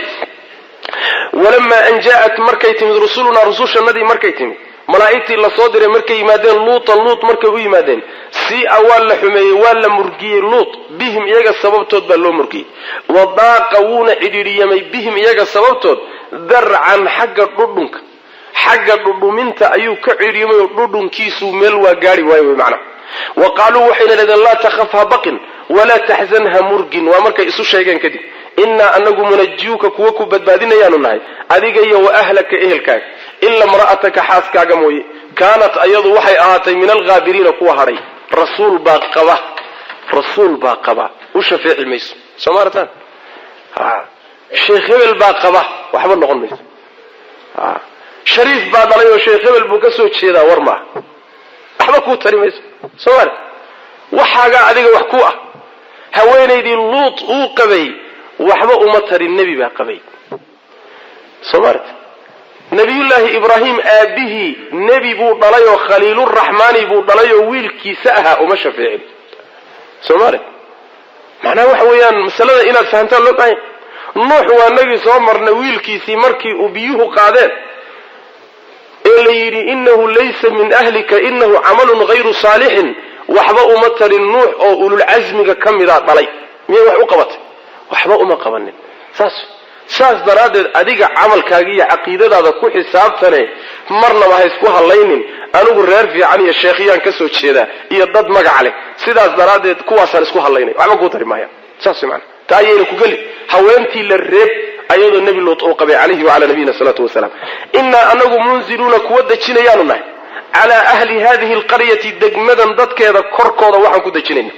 walamaa an jaa'at markay timid rusulunaa rusushanadii markay timid malaa'igtii la soo diray markay yimaadeen luut markay u yimaadeen si awal la xumeeyey waa la murgiyey luut bihim iyaga sababtood baa loo murgiyey wadaaqa wuuna cidhiidhiyamay bihim iyaga sababtood darcan xagga dhudhuminta ayuu ka cidhiidhiyamay oo dhudhunkiisuu meel waa gaari waayo way macna wa qaaluu waxayna leedeen laa takhaf ha baqin walaa taxzan ha murgin waa markay isu sheegeen kadib innaa anagu munajiyuka kuwa ku badbaadinayaanu nahay adiga iyo wa ahlaka ehelkaaga ila imra'ataka xaaskaaga mooye kaanat ayadu waxay ahaatay min alghaabiriina kuwa hadhay rasuul baa qaba u shafeeci mayso soo maartaan sheekh hebel baa qaba waxba noqon mayso shariif baa dhalay oo sheekh hebel buu ka soo jeedaa war maaha waxba kuu tari mayso soo maar waxaagaa adiga wax ku ah haweenaydii luut uu qabay waxba uma tarin nebi baa qabay soo maarta nabiyullaahi ibraahim aabihii nebi buu dhalay oo khaliiluraxmaani buu dhalay oo wiilkiisa ahaa uma shafeecin soo maarta macnaha waxa weeyaan masalada inaad fahamtaan loo baahan nuux waa nagii soo marnay wiilkiisii markii uu biyuhu qaadeen ee la yidhi innahu laysa min ahlika innahu camalun hayru saalixin waxba uma tarin nuux oo ululcasmiga ka mida dhalay miyay wax u qabatay waxba uma qabanin saas daraaddeed adiga camalkaaga iyo caqiidadaada ku xisaabtane marnaba ha isku hallaynin anigu reer fiican iyo sheekhiyaan ka soo jeedaa iyo dad magac leh sidaas daraaddeed kuwaasaan isku hallaynay waxba kuu tari maayaan saas macna taa ayayna ku geli haweentii la reeb ayadoo nebi luut uu qabay calayhi wacalaa nabiyina salaatu wasalaam innaa anagu munziluuna kuwa dejinayaanu nahay calaa ahli hadihi alqaryati degmadan dadkeeda korkooda waxaan ku dejinayna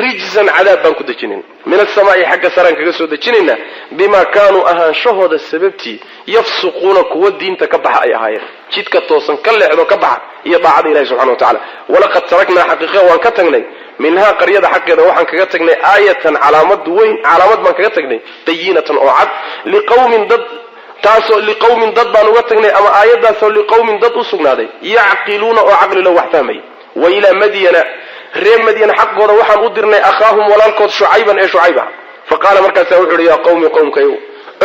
rijsan cadaab baan ku dejinayna min asamaa'i xagga saraan kaga soo dejinayna bimaa kaanuu ahaanshahooda sababtii yafsuquuna kuwa diinta ka baxa ay ahaayeen jidka toosan ka leexdo ka baxa iyo daacada ilahi subxana wa tacala walaqad taraknaa xaqiiqa waan ka tagnay minhaa qaryada xaqeeda waxaan kaga tagnay aayatan calaamad baan kaga tagnay bayinatan oo cad liqawmin dad baan uga tagnay ama aayadaasoo liqawmin dad u sugnaaday yacqiluuna oo caqlilo wax fahmay wa ilaa madyana reer madyan xaqooda waxaan u dirnay akhaahum walaalkood shucayban ee shucayb ah faqaala markaasaa wuxuu ihi yaa qawmi qowmkayow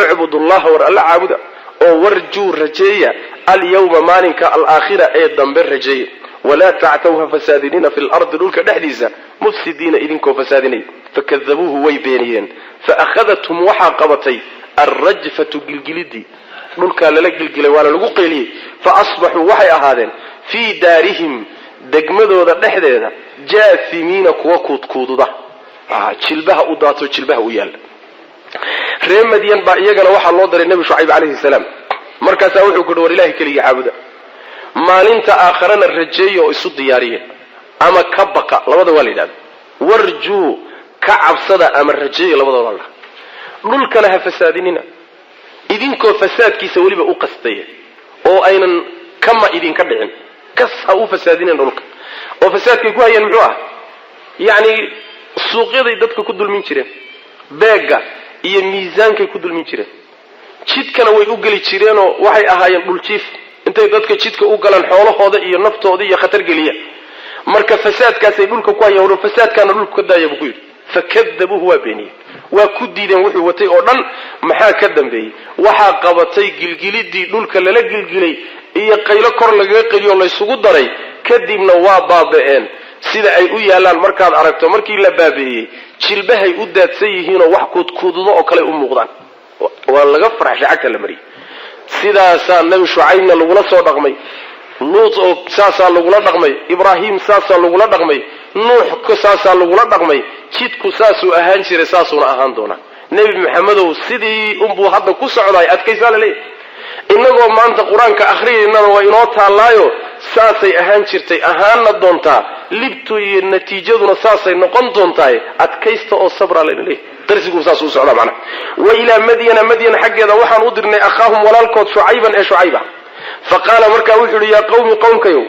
ucbudu allaha war alla caabuda oo warjuu rajeeya alyawma maalinka alaakhira ee dambe rajeeya walaa tactawha fasaadinina fi lardi dhulka dhexdiisa mufsidiina idinkoo fasaadinay fakadabuuhu way beeniyeen faakhadathum waxaa qabatay alrajfatu gilgilidii dhulkaa lala gilgilay waana lagu qeyliyey faasbaxuu waxay ahaadeen fii daarihim degmadooda dhexdeeda jaasimiina kuwa kuudkuududa jilbaha u daato jilbaha u yaalla reer madyan baa iyagana waxaa loo diray nebi shucayb calayhi salaam markaasaa wuxuu ku yidhi war ilahay keligii caabuda maalinta aakharana rajeeya oo isu diyaariya ama ka baqa labada waa la yidhahda warjuu ka cabsada ama rajeeya labadaba waa la dhulkana ha fasaadinina idinkoo fasaadkiisa weliba u qastaya oo aynan kama idinka dhicin kas ha u fasaadinin dhulka oo fasaadkay ku hayeen muxuu ah yacni suuqyaday dadka ku dulmin jireen beega iyo miisaankay ku dulmin jireen jidkana way u geli jireenoo waxay ahaayeen dhuljiif intay dadka jidka u galaan xoolahooda iyo naftooda iyo khatar geliya marka fasaadkaasay dhulka ku hayeen fasaadkaana dhulka ka daaya buu ku yidhi fakadabuuhu waa beeniyey waa ku diideen wuxuu watay oo dhan maxaa ka dambeeyey waxaa qabatay gilgilidii dhulka lala gilgilay iyo qaylo kor lagaga qeliyo laysugu daray kadibna waa baaba'een sida ay u yaalaan markaad aragto markii la baabeeyey jilbahay u daadsan yihiinoo wax kuudkuududo oo kale u muuqdaan waa laga farxshay cagta la mariyey sidaasaa nebi shucaybna lagula soo dhaqmay luut oo saasaa lagula dhaqmay ibraahim saasaa lagula dhaqmay nuux saasaa lagula dhaqmay jidku saasuu ahaan jiray saasuuna ahaan doonaa nebi maxamedow sidii unbuu hadda ku socdaay adkaysaa la leeyahy innagoo maanta qur-aanka akhriyaynana waa inoo taallaayo saasay ahaan jirtay ahaanna doontaa libtu iyo natiijaduna saasay noqon doontaay adkaysta oo sabraa layna leeyahy darsiguu saas u socdaa macnaha wa ilaa madyana madyan xaggeeda waxaan u dirnay akhaahum walaalkood shucayban ee shucayba faqaala markaa wuxuu yidhi yaa qawmi qowmkayow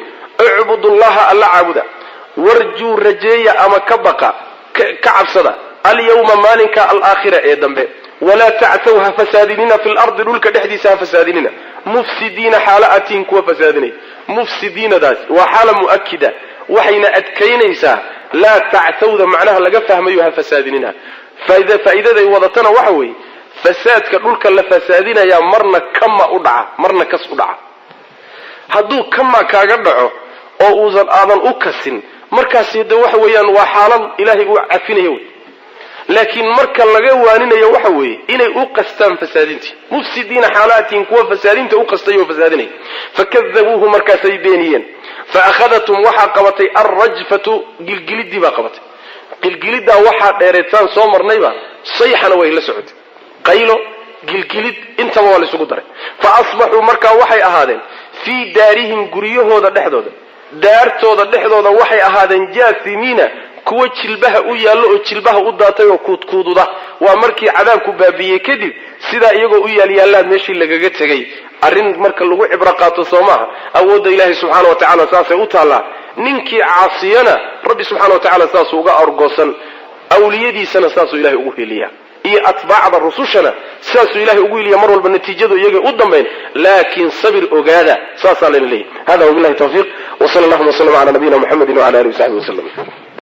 ucbudu llaha alla caabuda warjuu rajeeya ama ka baqa ka cabsada alyawma maalinka alaakhira ee dambe walaa tactaw ha fasaadinina fi lardi dhulka dhexdiisa ha fasaadinina mufsidiina xaala atiin kuwa fasaadinay mufsidiinadaas waa xaala mu'akida waxayna adkaynaysaa laa tactawda macnaha laga fahmayo ha fasaadinina faa'iidaday wadatana waxa weeye fasaadka dhulka la fasaadinayaa marna kama u dhaca marna kas u dhaca hadduu kama kaaga dhaco oo aadan u kasin markaasi de waxa weeyaan waa xaalad ilaahay uu cafinayo wey laakiin marka laga waaninayo waxa weeye inay u qastaan fasaadintii mufsidiina xaalaatiin kuwa fasaadinta u qastay oo fasaadinay fakadabuuhu markaasay beeniyeen faakhadathum waxaa qabatay alrajfatu gilgilidii baa qabatay gilgilidaa waxaa dheereetaan soo marnayba sayxana way la socotay qaylo gilgilid intaba waa la isugu daray fa asbaxuu markaa waxay ahaadeen fii daarihim guryahooda dhexdooda daartooda dhexdooda waxay ahaadeen jaasimiina kuwa jilbaha u yaallo oo jilbaha u daatay oo kuudkuududa waa markii cadaabku baabiyey kadib sidaa iyagoo u yaalyaalaa meeshii lagaga tegay arrin marka lagu cibro qaato soo maaha awoodda ilaahay subxaana wa tacaala saasay u taallaa ninkii caasiyana rabbi subxaana wa tacala saasuu uga argoosan awliyadiisana saasuu ilahay ugu heliyaa iyo atbaacda rusushana saasuu ilahay ugu heliya mar walba natiijadu iyaga u dambayn laakiin sabir ogaada saasaa layna leeyahy hada wabillahi tawfiiq wa sala allahuma wasallam ala nabiyina muxamedin wala alihi wasaxbihi wasallam